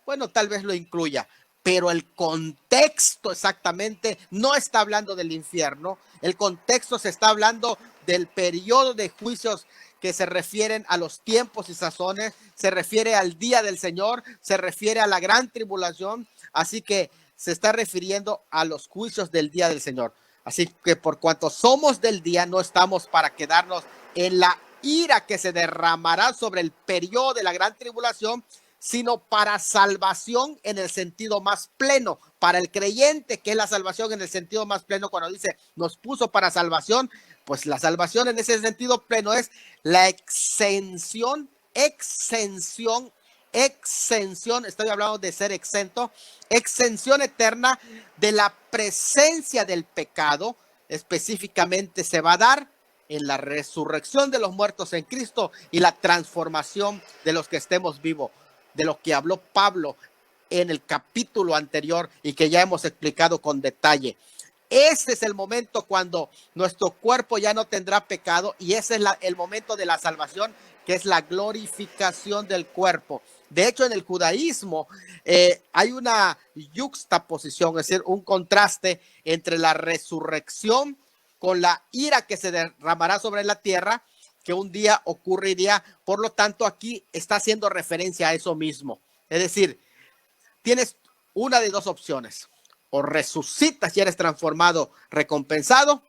Bueno, tal vez lo incluya, pero el contexto exactamente no está hablando del infierno. El contexto se está hablando del periodo de juicios que se refieren a los tiempos y sazones, se refiere al día del Señor, se refiere a la gran tribulación, así que se está refiriendo a los juicios del día del Señor. Así que por cuanto somos del día, no estamos para quedarnos en la ira que se derramará sobre el periodo de la gran tribulación, sino para salvación en el sentido más pleno. Para el creyente, que es la salvación en el sentido más pleno, cuando dice nos puso para salvación, pues la salvación en ese sentido pleno es la exención, estoy hablando de ser exento, exención eterna de la presencia del pecado. Específicamente se va a dar en la resurrección de los muertos en Cristo y la transformación de los que estemos vivos, de lo que habló Pablo en el capítulo anterior y que ya hemos explicado con detalle. Ese es el momento cuando nuestro cuerpo ya no tendrá pecado, y ese es el momento de la salvación, que es la glorificación del cuerpo. De hecho, en el judaísmo hay una yuxtaposición, es decir, un contraste entre la resurrección con la ira que se derramará sobre la tierra, que un día ocurriría. Por lo tanto, aquí está haciendo referencia a eso mismo. Es decir, tienes una de dos opciones: o resucitas y eres transformado, recompensado,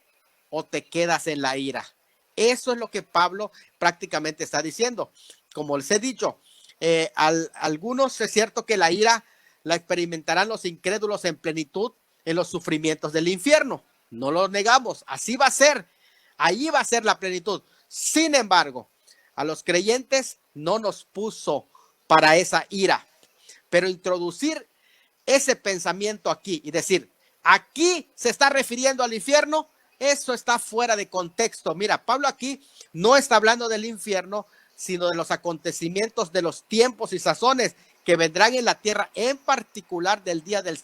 o te quedas en la ira. Eso es lo que Pablo prácticamente está diciendo. Como les he dicho, algunos es cierto que la ira la experimentarán los incrédulos en plenitud en los sufrimientos del infierno. No lo negamos, así va a ser. Ahí va a ser la plenitud. Sin embargo, a los creyentes no nos puso para esa ira. Pero introducir ese pensamiento aquí y decir, aquí se está refiriendo al infierno, eso está fuera de contexto. Mira, Pablo aquí no está hablando del infierno, sino de los acontecimientos de los tiempos y sazones que vendrán en la tierra, en particular del día del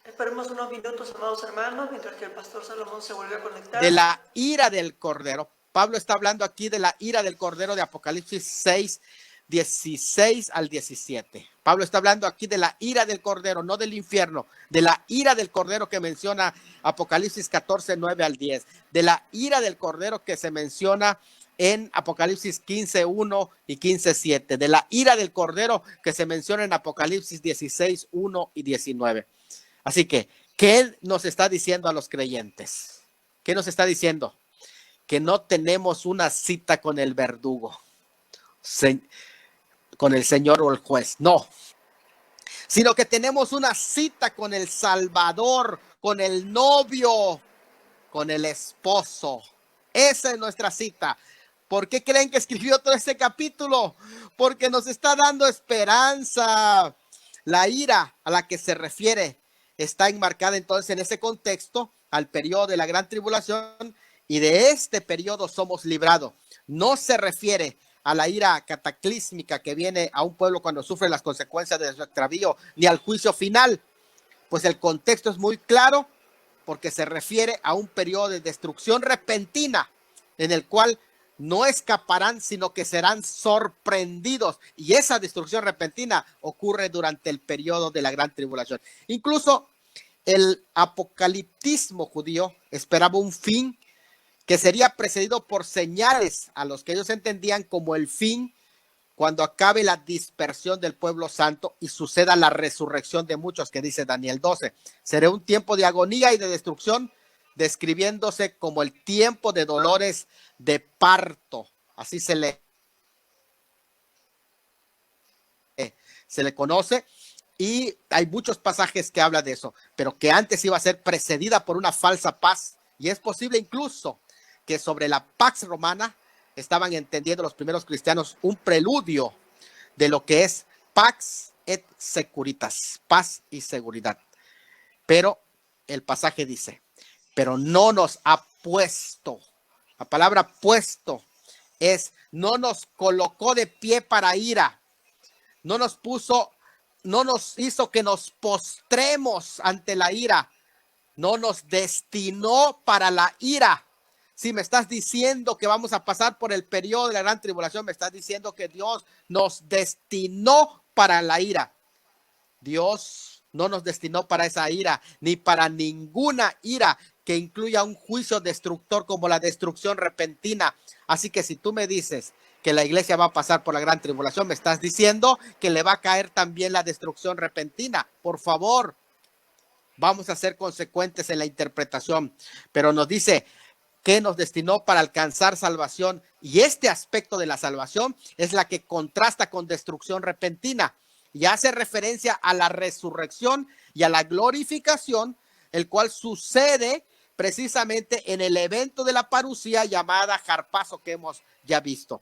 Esperemos unos minutos, amados hermanos, mientras que el pastor Salomón se vuelve a conectar. De la ira del Cordero. Pablo está hablando aquí de la ira del Cordero de Apocalipsis 6, 16 al 17. Pablo está hablando aquí de la ira del Cordero, no del infierno, de la ira del Cordero que menciona Apocalipsis 14, 9 al 10, de la ira del Cordero que se menciona en Apocalipsis 15, 1 y 15, 7, de la ira del Cordero que se menciona en Apocalipsis 16, 1 y 19. Así que, ¿qué nos está diciendo a los creyentes? ¿Qué nos está diciendo? Que no tenemos una cita con el verdugo, con el Señor o el juez, no, sino que tenemos una cita con el Salvador, con el novio, con el esposo. Esa es nuestra cita. ¿Por qué creen que escribió todo este capítulo? Porque nos está dando esperanza. La ira a la que se refiere está enmarcada entonces en ese contexto al periodo de la gran tribulación, y de este periodo somos librados. No se refiere a la ira cataclísmica que viene a un pueblo cuando sufre las consecuencias de su extravío, ni al juicio final, pues el contexto es muy claro, porque se refiere a un periodo de destrucción repentina en el cual no escaparán, sino que serán sorprendidos. Y esa destrucción repentina ocurre durante el periodo de la gran tribulación. Incluso el apocaliptismo judío esperaba un fin que sería precedido por señales a los que ellos entendían como el fin cuando acabe la dispersión del pueblo santo y suceda la resurrección de muchos, que dice Daniel 12. Será un tiempo de agonía y de destrucción, describiéndose como el tiempo de dolores de parto. Así se le conoce, y hay muchos pasajes que hablan de eso, pero que antes iba a ser precedida por una falsa paz, y es posible incluso que sobre la Pax Romana estaban entendiendo los primeros cristianos un preludio de lo que es Pax et Securitas, paz y seguridad. Pero el pasaje dice, pero no nos ha puesto, la palabra puesto es, no nos colocó de pie para ira, no nos hizo que nos postremos ante la ira, no nos destinó para la ira. Si me estás diciendo que vamos a pasar por el periodo de la gran tribulación, me estás diciendo que Dios nos destinó para la ira. Dios no nos destinó para esa ira, ni para ninguna ira que incluya un juicio destructor como la destrucción repentina. Así que si tú me dices que la iglesia va a pasar por la gran tribulación, me estás diciendo que le va a caer también la destrucción repentina. Por favor, vamos a ser consecuentes en la interpretación. Pero nos dice que nos destinó para alcanzar salvación, y este aspecto de la salvación es la que contrasta con destrucción repentina y hace referencia a la resurrección y a la glorificación, el cual sucede precisamente en el evento de la parucía llamada Harpazo que hemos ya visto.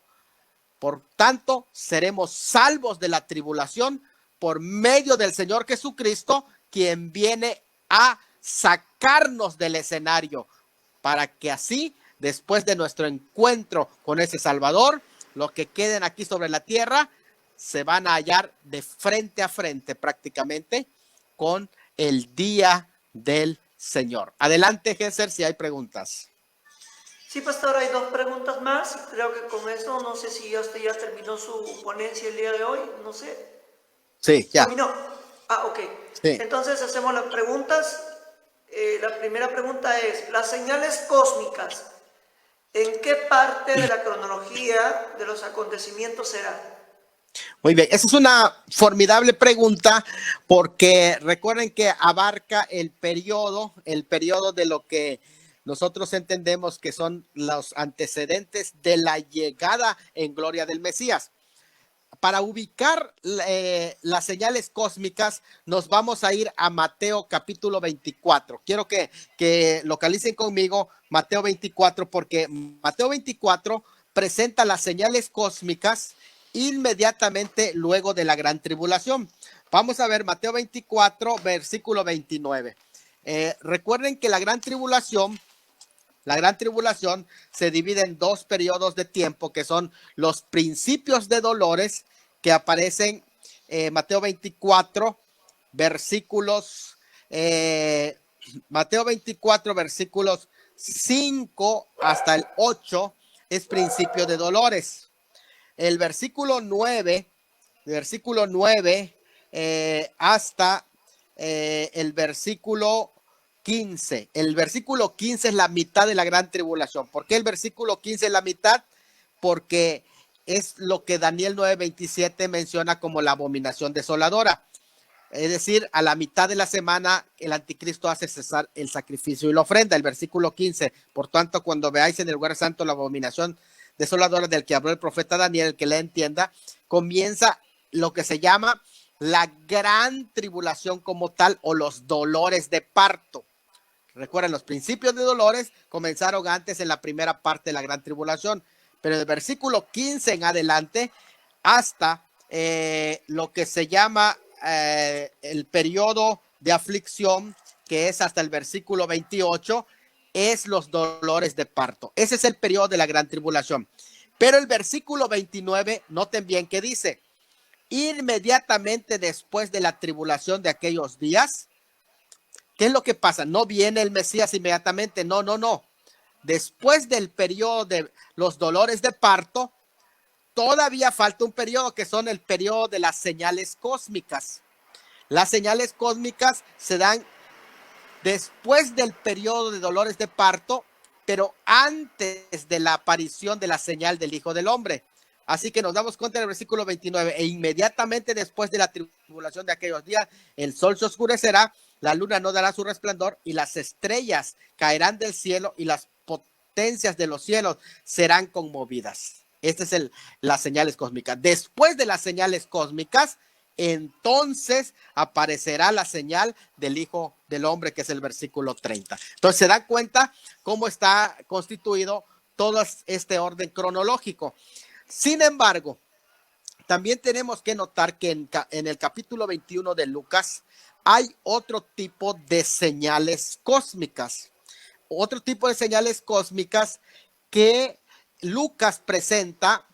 Por tanto, seremos salvos de la tribulación por medio del Señor Jesucristo, quien viene a sacarnos del escenario, para que así, después de nuestro encuentro con ese Salvador, los que queden aquí sobre la tierra se van a hallar de frente a frente prácticamente con el día del Señor. Adelante, Gesser, si hay preguntas. Sí, pastor, hay dos preguntas más. Creo que con eso, no sé si usted ya terminó su ponencia el día de hoy, no sé. Sí, ya. ¿Terminó? Ah, ok. Sí. Entonces hacemos las preguntas. La primera pregunta es, las señales cósmicas, ¿en qué parte de la cronología de los acontecimientos serán? Muy bien, esa es una formidable pregunta, porque recuerden que abarca el periodo de lo que nosotros entendemos que son los antecedentes de la llegada en gloria del Mesías. Para ubicar las señales cósmicas, nos vamos a ir a Mateo capítulo 24. Quiero que localicen conmigo Mateo 24, porque Mateo 24 presenta las señales cósmicas inmediatamente luego de la gran tribulación. Vamos a ver Mateo 24, versículo 29. Recuerden que la gran tribulación se divide en dos periodos de tiempo, que son los principios de dolores, que aparecen Mateo 24, versículos 5 hasta el 8, es principio de dolores. el versículo 9 hasta el versículo 15. El versículo 15 es la mitad de la gran tribulación. ¿Por qué el versículo 15 es la mitad? Porque es lo que Daniel 9:27 menciona como la abominación desoladora. Es decir, a la mitad de la semana el anticristo hace cesar el sacrificio y la ofrenda. El versículo 15. Por tanto, cuando veáis en el lugar santo la abominación desoladora del que habló el profeta Daniel, el que le entienda, comienza lo que se llama la gran tribulación como tal, o los dolores de parto. Recuerden, los principios de dolores comenzaron antes en la primera parte de la gran tribulación, pero el versículo 15 en adelante hasta lo que se llama el periodo de aflicción, que es hasta el versículo 28, es los dolores de parto. Ese es el periodo de la gran tribulación. Pero el versículo 29, noten bien que dice: inmediatamente después de la tribulación de aquellos días, ¿qué es lo que pasa? No viene el Mesías inmediatamente, no. Después del periodo de los dolores de parto, todavía falta un periodo, que son el periodo de las señales cósmicas. Las señales cósmicas se dan después del periodo de dolores de parto, pero antes de la aparición de la señal del Hijo del Hombre. Así que nos damos cuenta en el versículo 29, e inmediatamente después de la tribulación de aquellos días, el sol se oscurecerá, la luna no dará su resplandor, y las estrellas caerán del cielo, y las potencias de los cielos serán conmovidas. Estas es las señales cósmicas. Después de las señales cósmicas, entonces aparecerá la señal del Hijo del Hombre, que es el versículo 30. Entonces se dan cuenta cómo está constituido todo este orden cronológico. Sin embargo, también tenemos que notar que en el capítulo 21 de Lucas hay otro tipo de señales cósmicas. Otro tipo de señales cósmicas que Lucas presenta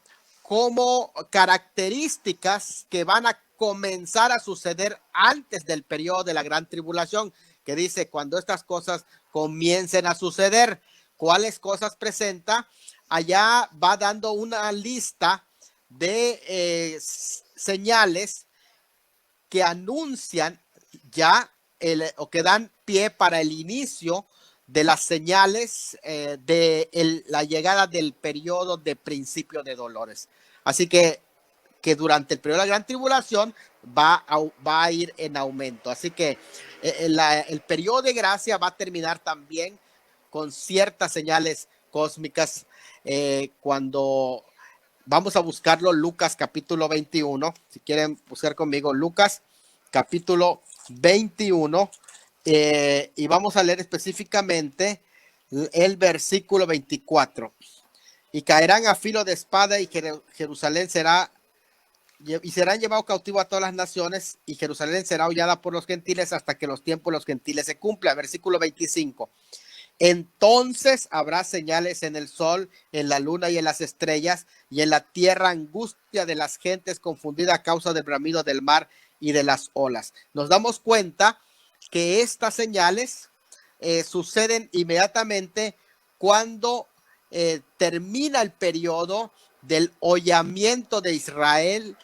como características que van a comenzar a suceder antes del periodo de la gran tribulación, que dice cuando estas cosas comiencen a suceder. ¿Cuáles cosas presenta? Allá va dando una lista de señales que anuncian ya o que dan pie para el inicio de las señales de la llegada del periodo de principio de dolores. Así que durante el periodo de la gran tribulación va a ir en aumento. Así que el periodo de gracia va a terminar también con ciertas señales cósmicas. Cuando vamos a buscarlo, Lucas capítulo 21, si quieren buscar conmigo, Lucas capítulo 21, y vamos a leer específicamente el versículo 24. Y caerán a filo de espada, y Jerusalén serán llevados cautivos a todas las naciones, y Jerusalén será hollada por los gentiles hasta que los tiempos de los gentiles se cumplan. Versículo 25. Entonces habrá señales en el sol, en la luna y en las estrellas, y en la tierra angustia de las gentes confundida a causa del bramido del mar y de las olas. Nos damos cuenta que estas señales suceden inmediatamente cuando termina el periodo del hollamiento de Israel,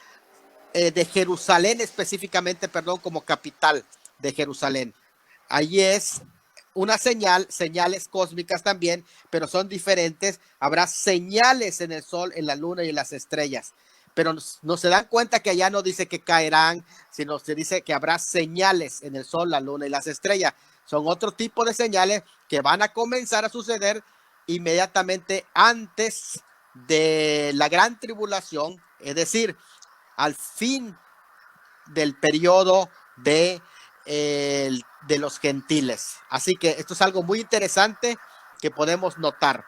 de Jerusalén específicamente, como capital de Jerusalén. Allí es una señales cósmicas también, pero son diferentes. Habrá señales en el sol, en la luna y en las estrellas. Pero no se dan cuenta que allá no dice que caerán, sino se dice que habrá señales en el sol, la luna y las estrellas. Son otro tipo de señales que van a comenzar a suceder inmediatamente antes de la gran tribulación, es decir, al fin del periodo de los gentiles. Así que esto es algo muy interesante que podemos notar.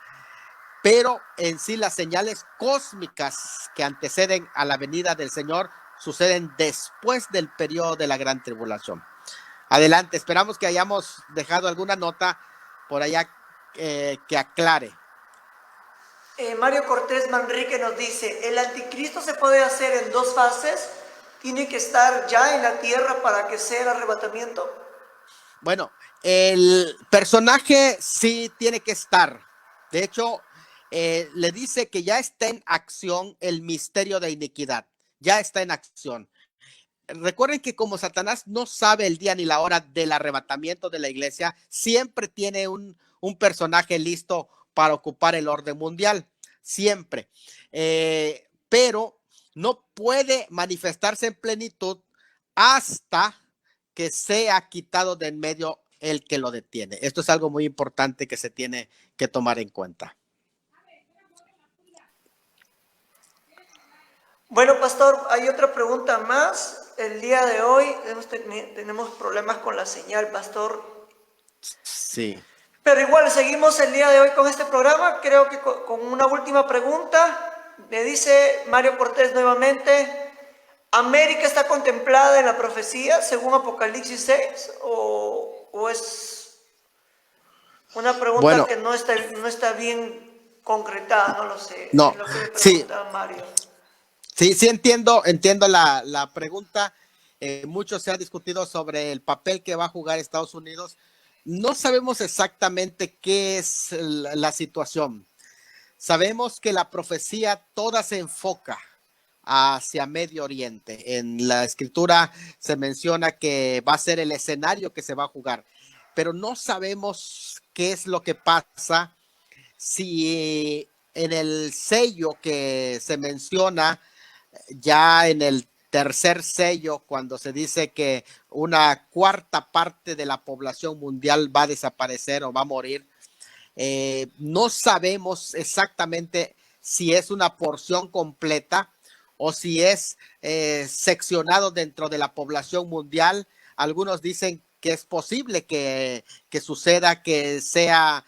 Pero en sí las señales cósmicas que anteceden a la venida del Señor suceden después del periodo de la gran tribulación. Adelante, esperamos que hayamos dejado alguna nota por allá que aclare. Mario Cortés Manrique nos dice, ¿el anticristo se puede hacer en dos fases? ¿Tiene que estar ya en la tierra para que sea el arrebatamiento? Bueno, el personaje sí tiene que estar. De hecho, le dice que ya está en acción el misterio de iniquidad, ya está en acción. Recuerden que como Satanás no sabe el día ni la hora del arrebatamiento de la iglesia, siempre tiene un personaje listo para ocupar el orden mundial, siempre. Pero no puede manifestarse en plenitud hasta que sea quitado de en medio el que lo detiene. Esto es algo muy importante que se tiene que tomar en cuenta. Bueno, pastor, hay otra pregunta más. El día de hoy tenemos problemas con la señal, pastor. Sí. Pero igual seguimos el día de hoy con este programa. Creo que con una última pregunta. Me dice Mario Cortés nuevamente: ¿América está contemplada en la profecía según Apocalipsis 6? ¿O es una pregunta Bueno, que no está bien concretada? No lo sé. no, Es lo que me sí, pregunta Mario. sí entiendo la pregunta. Mucho se ha discutido sobre el papel que va a jugar Estados Unidos. No sabemos exactamente qué es la situación. Sabemos que la profecía toda se enfoca hacia Medio Oriente. En la escritura se menciona que va a ser el escenario que se va a jugar, pero no sabemos qué es lo que pasa si en el sello que se menciona ya en el tercer sello, cuando se dice que una cuarta parte de la población mundial va a desaparecer o va a morir, no sabemos exactamente si es una porción completa o si es seccionado dentro de la población mundial. Algunos dicen que es posible que suceda, que sea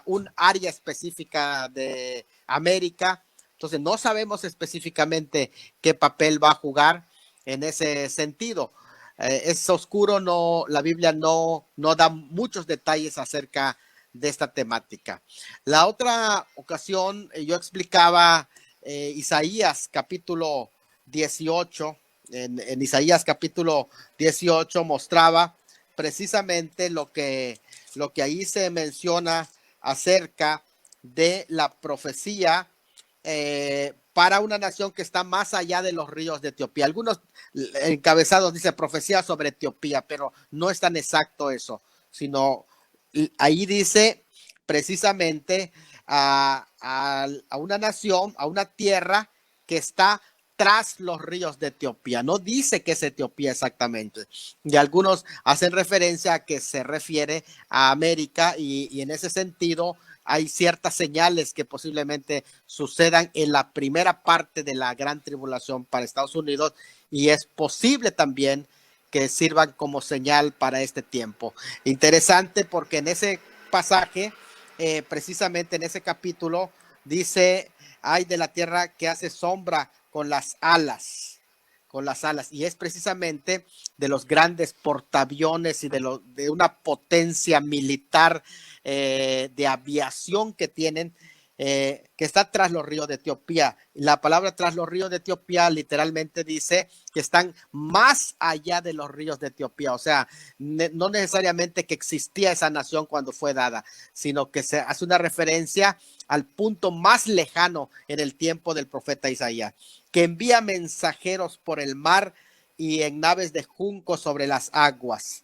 un área específica de América. Entonces no sabemos específicamente qué papel va a jugar en ese sentido. Es oscuro, no, la Biblia no da muchos detalles acerca de esta temática. La otra ocasión yo explicaba Isaías capítulo 18. En Isaías capítulo 18 mostraba precisamente lo que ahí se menciona acerca de la profecía para una nación que está más allá de los ríos de Etiopía. Algunos encabezados dicen profecía sobre Etiopía, pero no es tan exacto eso, sino ahí dice precisamente a una nación, a una tierra que está tras los ríos de Etiopía. No dice que es Etiopía exactamente. Y algunos hacen referencia a que se refiere a América y en ese sentido hay ciertas señales que posiblemente sucedan en la primera parte de la gran tribulación para Estados Unidos y es posible también que sirvan como señal para este tiempo. Interesante porque en ese pasaje, precisamente en ese capítulo, dice, hay de la tierra que hace sombra con las alas, y es precisamente de los grandes portaaviones y de una potencia militar de aviación que tienen, que está tras los ríos de Etiopía. La palabra tras los ríos de Etiopía literalmente dice que están más allá de los ríos de Etiopía, o sea, no necesariamente que existía esa nación cuando fue dada, sino que se hace una referencia al punto más lejano en el tiempo del profeta Isaías, que envía mensajeros por el mar y en naves de junco sobre las aguas.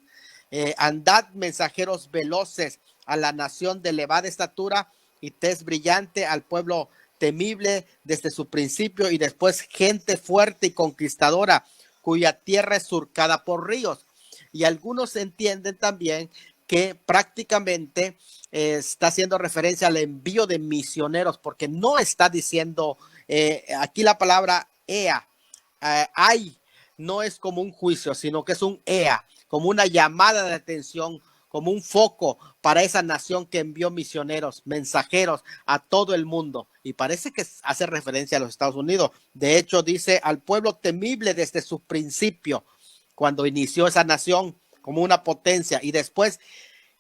Andad mensajeros veloces a la nación de elevada estatura y tez brillante, al pueblo temible desde su principio y después gente fuerte y conquistadora cuya tierra es surcada por ríos. Y algunos entienden también que prácticamente está haciendo referencia al envío de misioneros, porque no está diciendo aquí la palabra ea, hay, no es como un juicio, sino que es un ea, como una llamada de atención, como un foco para esa nación que envió misioneros, mensajeros a todo el mundo. Y parece que hace referencia a los Estados Unidos. De hecho, dice al pueblo temible desde su principio, cuando inició esa nación como una potencia, y después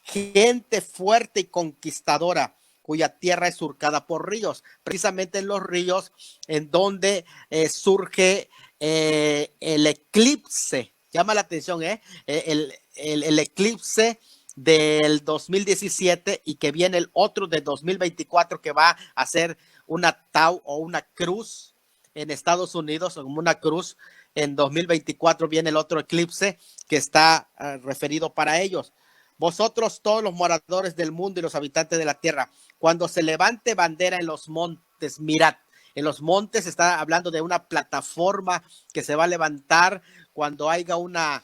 gente fuerte y conquistadora cuya tierra es surcada por ríos, precisamente en los ríos en donde surge el eclipse. Llama la atención, el eclipse del 2017 y que viene el otro de 2024 que va a ser una tau o una cruz en Estados Unidos, como una cruz. En 2024 viene el otro eclipse que está referido para ellos. Vosotros, todos los moradores del mundo y los habitantes de la tierra, cuando se levante bandera en los montes, mirad, en los montes está hablando de una plataforma que se va a levantar cuando haya una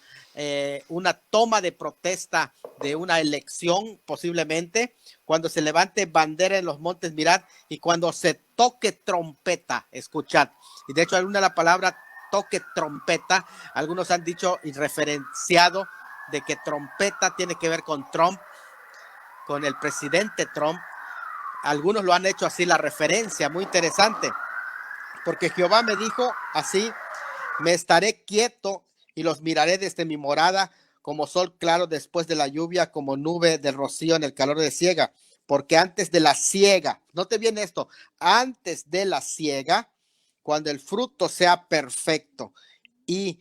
toma de protesta de una elección posiblemente, cuando se levante bandera en los montes, mirad, y cuando se toque trompeta, escuchad. Y de hecho, alguna de la palabra toque trompeta, algunos han dicho y referenciado de que trompeta tiene que ver con Trump, con el presidente Trump. Algunos lo han hecho así la referencia, muy interesante, porque Jehová me dijo así: me estaré quieto y los miraré desde mi morada, como sol claro después de la lluvia, como nube de rocío en el calor de siega. Porque antes de la siega, note bien esto, antes de la siega, cuando el fruto sea perfecto y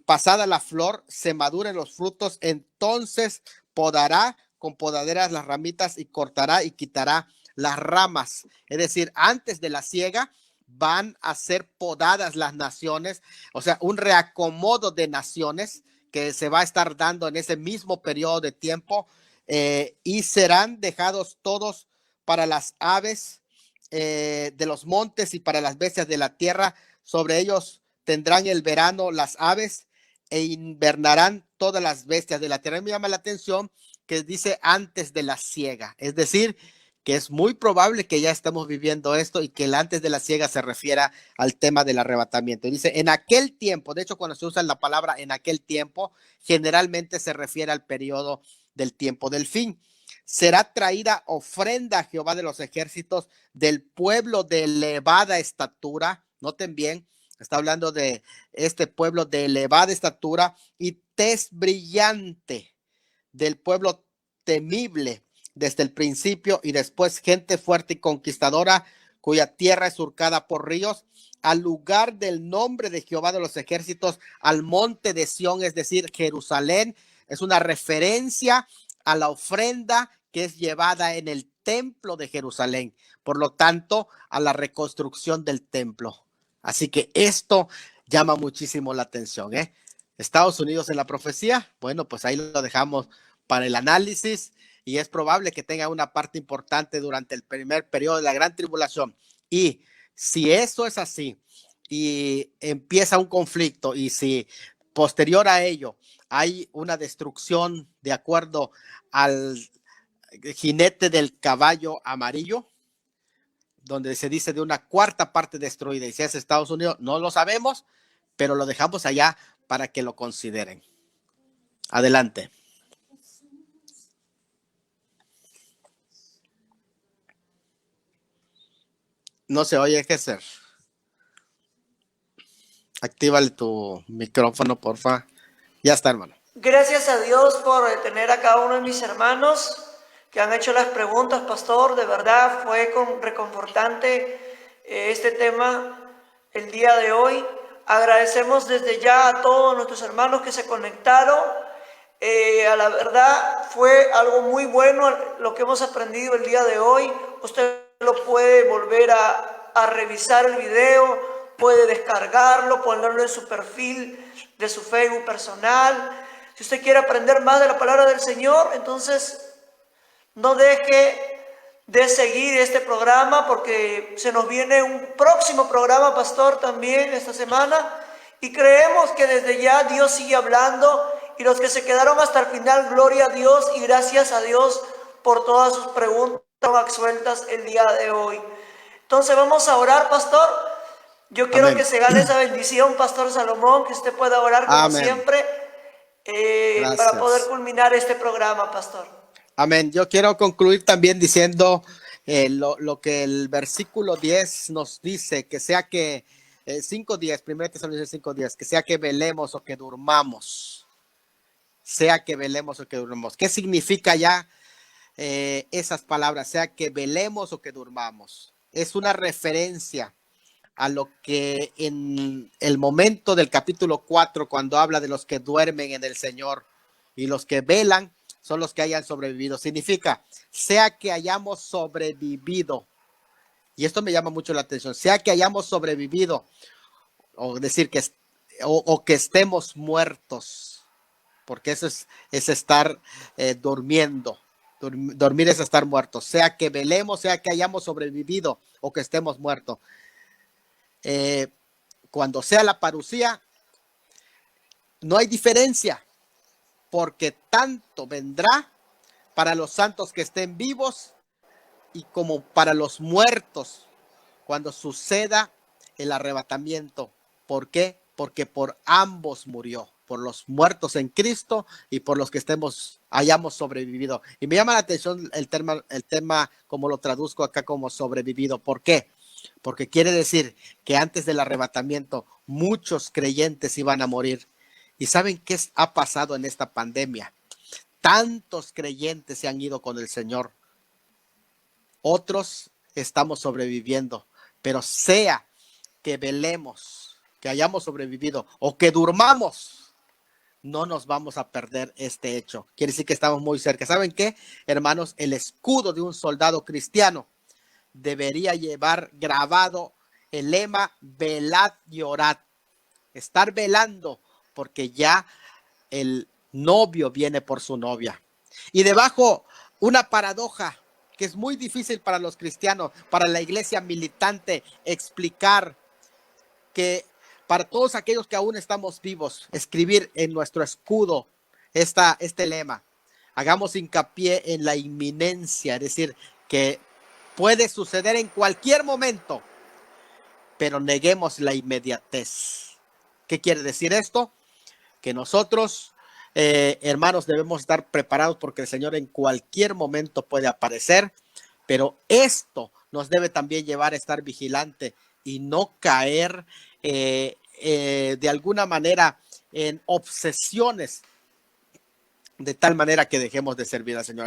pasada la flor, se maduren los frutos, entonces podará con podaderas las ramitas y cortará y quitará las ramas. Es decir, antes de la siega van a ser podadas las naciones, o sea, un reacomodo de naciones que se va a estar dando en ese mismo periodo de tiempo, y serán dejados todos para las aves de los montes y para las bestias de la tierra. Sobre ellos tendrán el verano las aves e invernarán todas las bestias de la tierra. Me llama la atención que dice antes de la siega, es decir, que es muy probable que ya estemos viviendo esto y que el antes de la siega se refiera al tema del arrebatamiento. Y dice, en aquel tiempo, de hecho, cuando se usa la palabra en aquel tiempo, generalmente se refiere al periodo del tiempo del fin. Será traída ofrenda a Jehová de los ejércitos del pueblo de elevada estatura. Noten bien, está hablando de este pueblo de elevada estatura y tez brillante, del pueblo temible desde el principio, y después gente fuerte y conquistadora, cuya tierra es surcada por ríos, al lugar del nombre de Jehová de los ejércitos, al monte de Sión, es decir, Jerusalén. Es una referencia a la ofrenda que es llevada en el templo de Jerusalén, por lo tanto, a la reconstrucción del templo. Así que esto llama muchísimo la atención, ¿eh? Estados Unidos en la profecía, bueno, pues ahí lo dejamos para el análisis, y es probable que tenga una parte importante durante el primer periodo de la gran tribulación. Y si eso es así y empieza un conflicto, y si posterior a ello hay una destrucción de acuerdo al jinete del caballo amarillo, donde se dice de una cuarta parte destruida, y si es Estados Unidos, no lo sabemos, pero lo dejamos allá para que lo consideren. Adelante. No se oye, Gesser. Actívale tu micrófono, porfa. Ya está, hermano. Gracias a Dios por tener a cada uno de mis hermanos que han hecho las preguntas, pastor. De verdad fue reconfortante este tema el día de hoy. Agradecemos desde ya a todos nuestros hermanos que se conectaron. A la verdad fue algo muy bueno lo que hemos aprendido el día de hoy. Usted lo puede volver a revisar el video, puede descargarlo, ponerlo en su perfil de su Facebook personal. Si usted quiere aprender más de la palabra del Señor, entonces no deje de seguir este programa, porque se nos viene un próximo programa, pastor, también esta semana, y creemos que desde ya Dios sigue hablando, y los que se quedaron hasta el final, gloria a Dios y gracias a Dios por todas sus preguntas absueltas el día de hoy. Entonces vamos a orar, pastor. Yo quiero Amén. que se gane esa bendición, pastor Salomón, que usted pueda orar como Amén. siempre, para poder culminar este programa, pastor. Amén. Yo quiero concluir también diciendo lo que el versículo 10 nos dice, que sea que 5:10, 1 Tesalonicenses 5:10, que sea que velemos o que durmamos. Sea que velemos o que durmamos. ¿Qué significa ya esas palabras? Sea que velemos o que durmamos. Es una referencia a lo que en el momento del capítulo 4, cuando habla de los que duermen en el Señor y los que velan, son los que hayan sobrevivido. Significa, sea que hayamos sobrevivido. Y esto me llama mucho la atención. Sea que hayamos sobrevivido, o decir que, o que estemos muertos. Porque eso es estar durmiendo. Dormir es estar muertos. Sea que velemos, sea que hayamos sobrevivido o que estemos muertos. Cuando sea la parucía, no hay diferencia, porque tanto vendrá para los santos que estén vivos y como para los muertos cuando suceda el arrebatamiento. ¿Por qué? Porque por ambos murió, por los muertos en Cristo y por los que hayamos sobrevivido. Y me llama la atención el tema como lo traduzco acá como sobrevivido. ¿Por qué? Porque quiere decir que antes del arrebatamiento muchos creyentes iban a morir. ¿Y saben qué ha pasado en esta pandemia? Tantos creyentes se han ido con el Señor. Otros estamos sobreviviendo, pero sea que velemos, que hayamos sobrevivido o que durmamos, no nos vamos a perder este hecho. Quiere decir que estamos muy cerca. ¿Saben qué, hermanos? El escudo de un soldado cristiano debería llevar grabado el lema velad y orad. Estar velando porque ya el novio viene por su novia. Y debajo una paradoja que es muy difícil para los cristianos, para la iglesia militante, explicar, que para todos aquellos que aún estamos vivos, escribir en nuestro escudo este lema. Hagamos hincapié en la inminencia, es decir, que puede suceder en cualquier momento, pero neguemos la inmediatez. ¿Qué quiere decir esto? Que nosotros, hermanos, debemos estar preparados porque el Señor en cualquier momento puede aparecer, pero esto nos debe también llevar a estar vigilante y no caer de alguna manera en obsesiones de tal manera que dejemos de servir al Señor.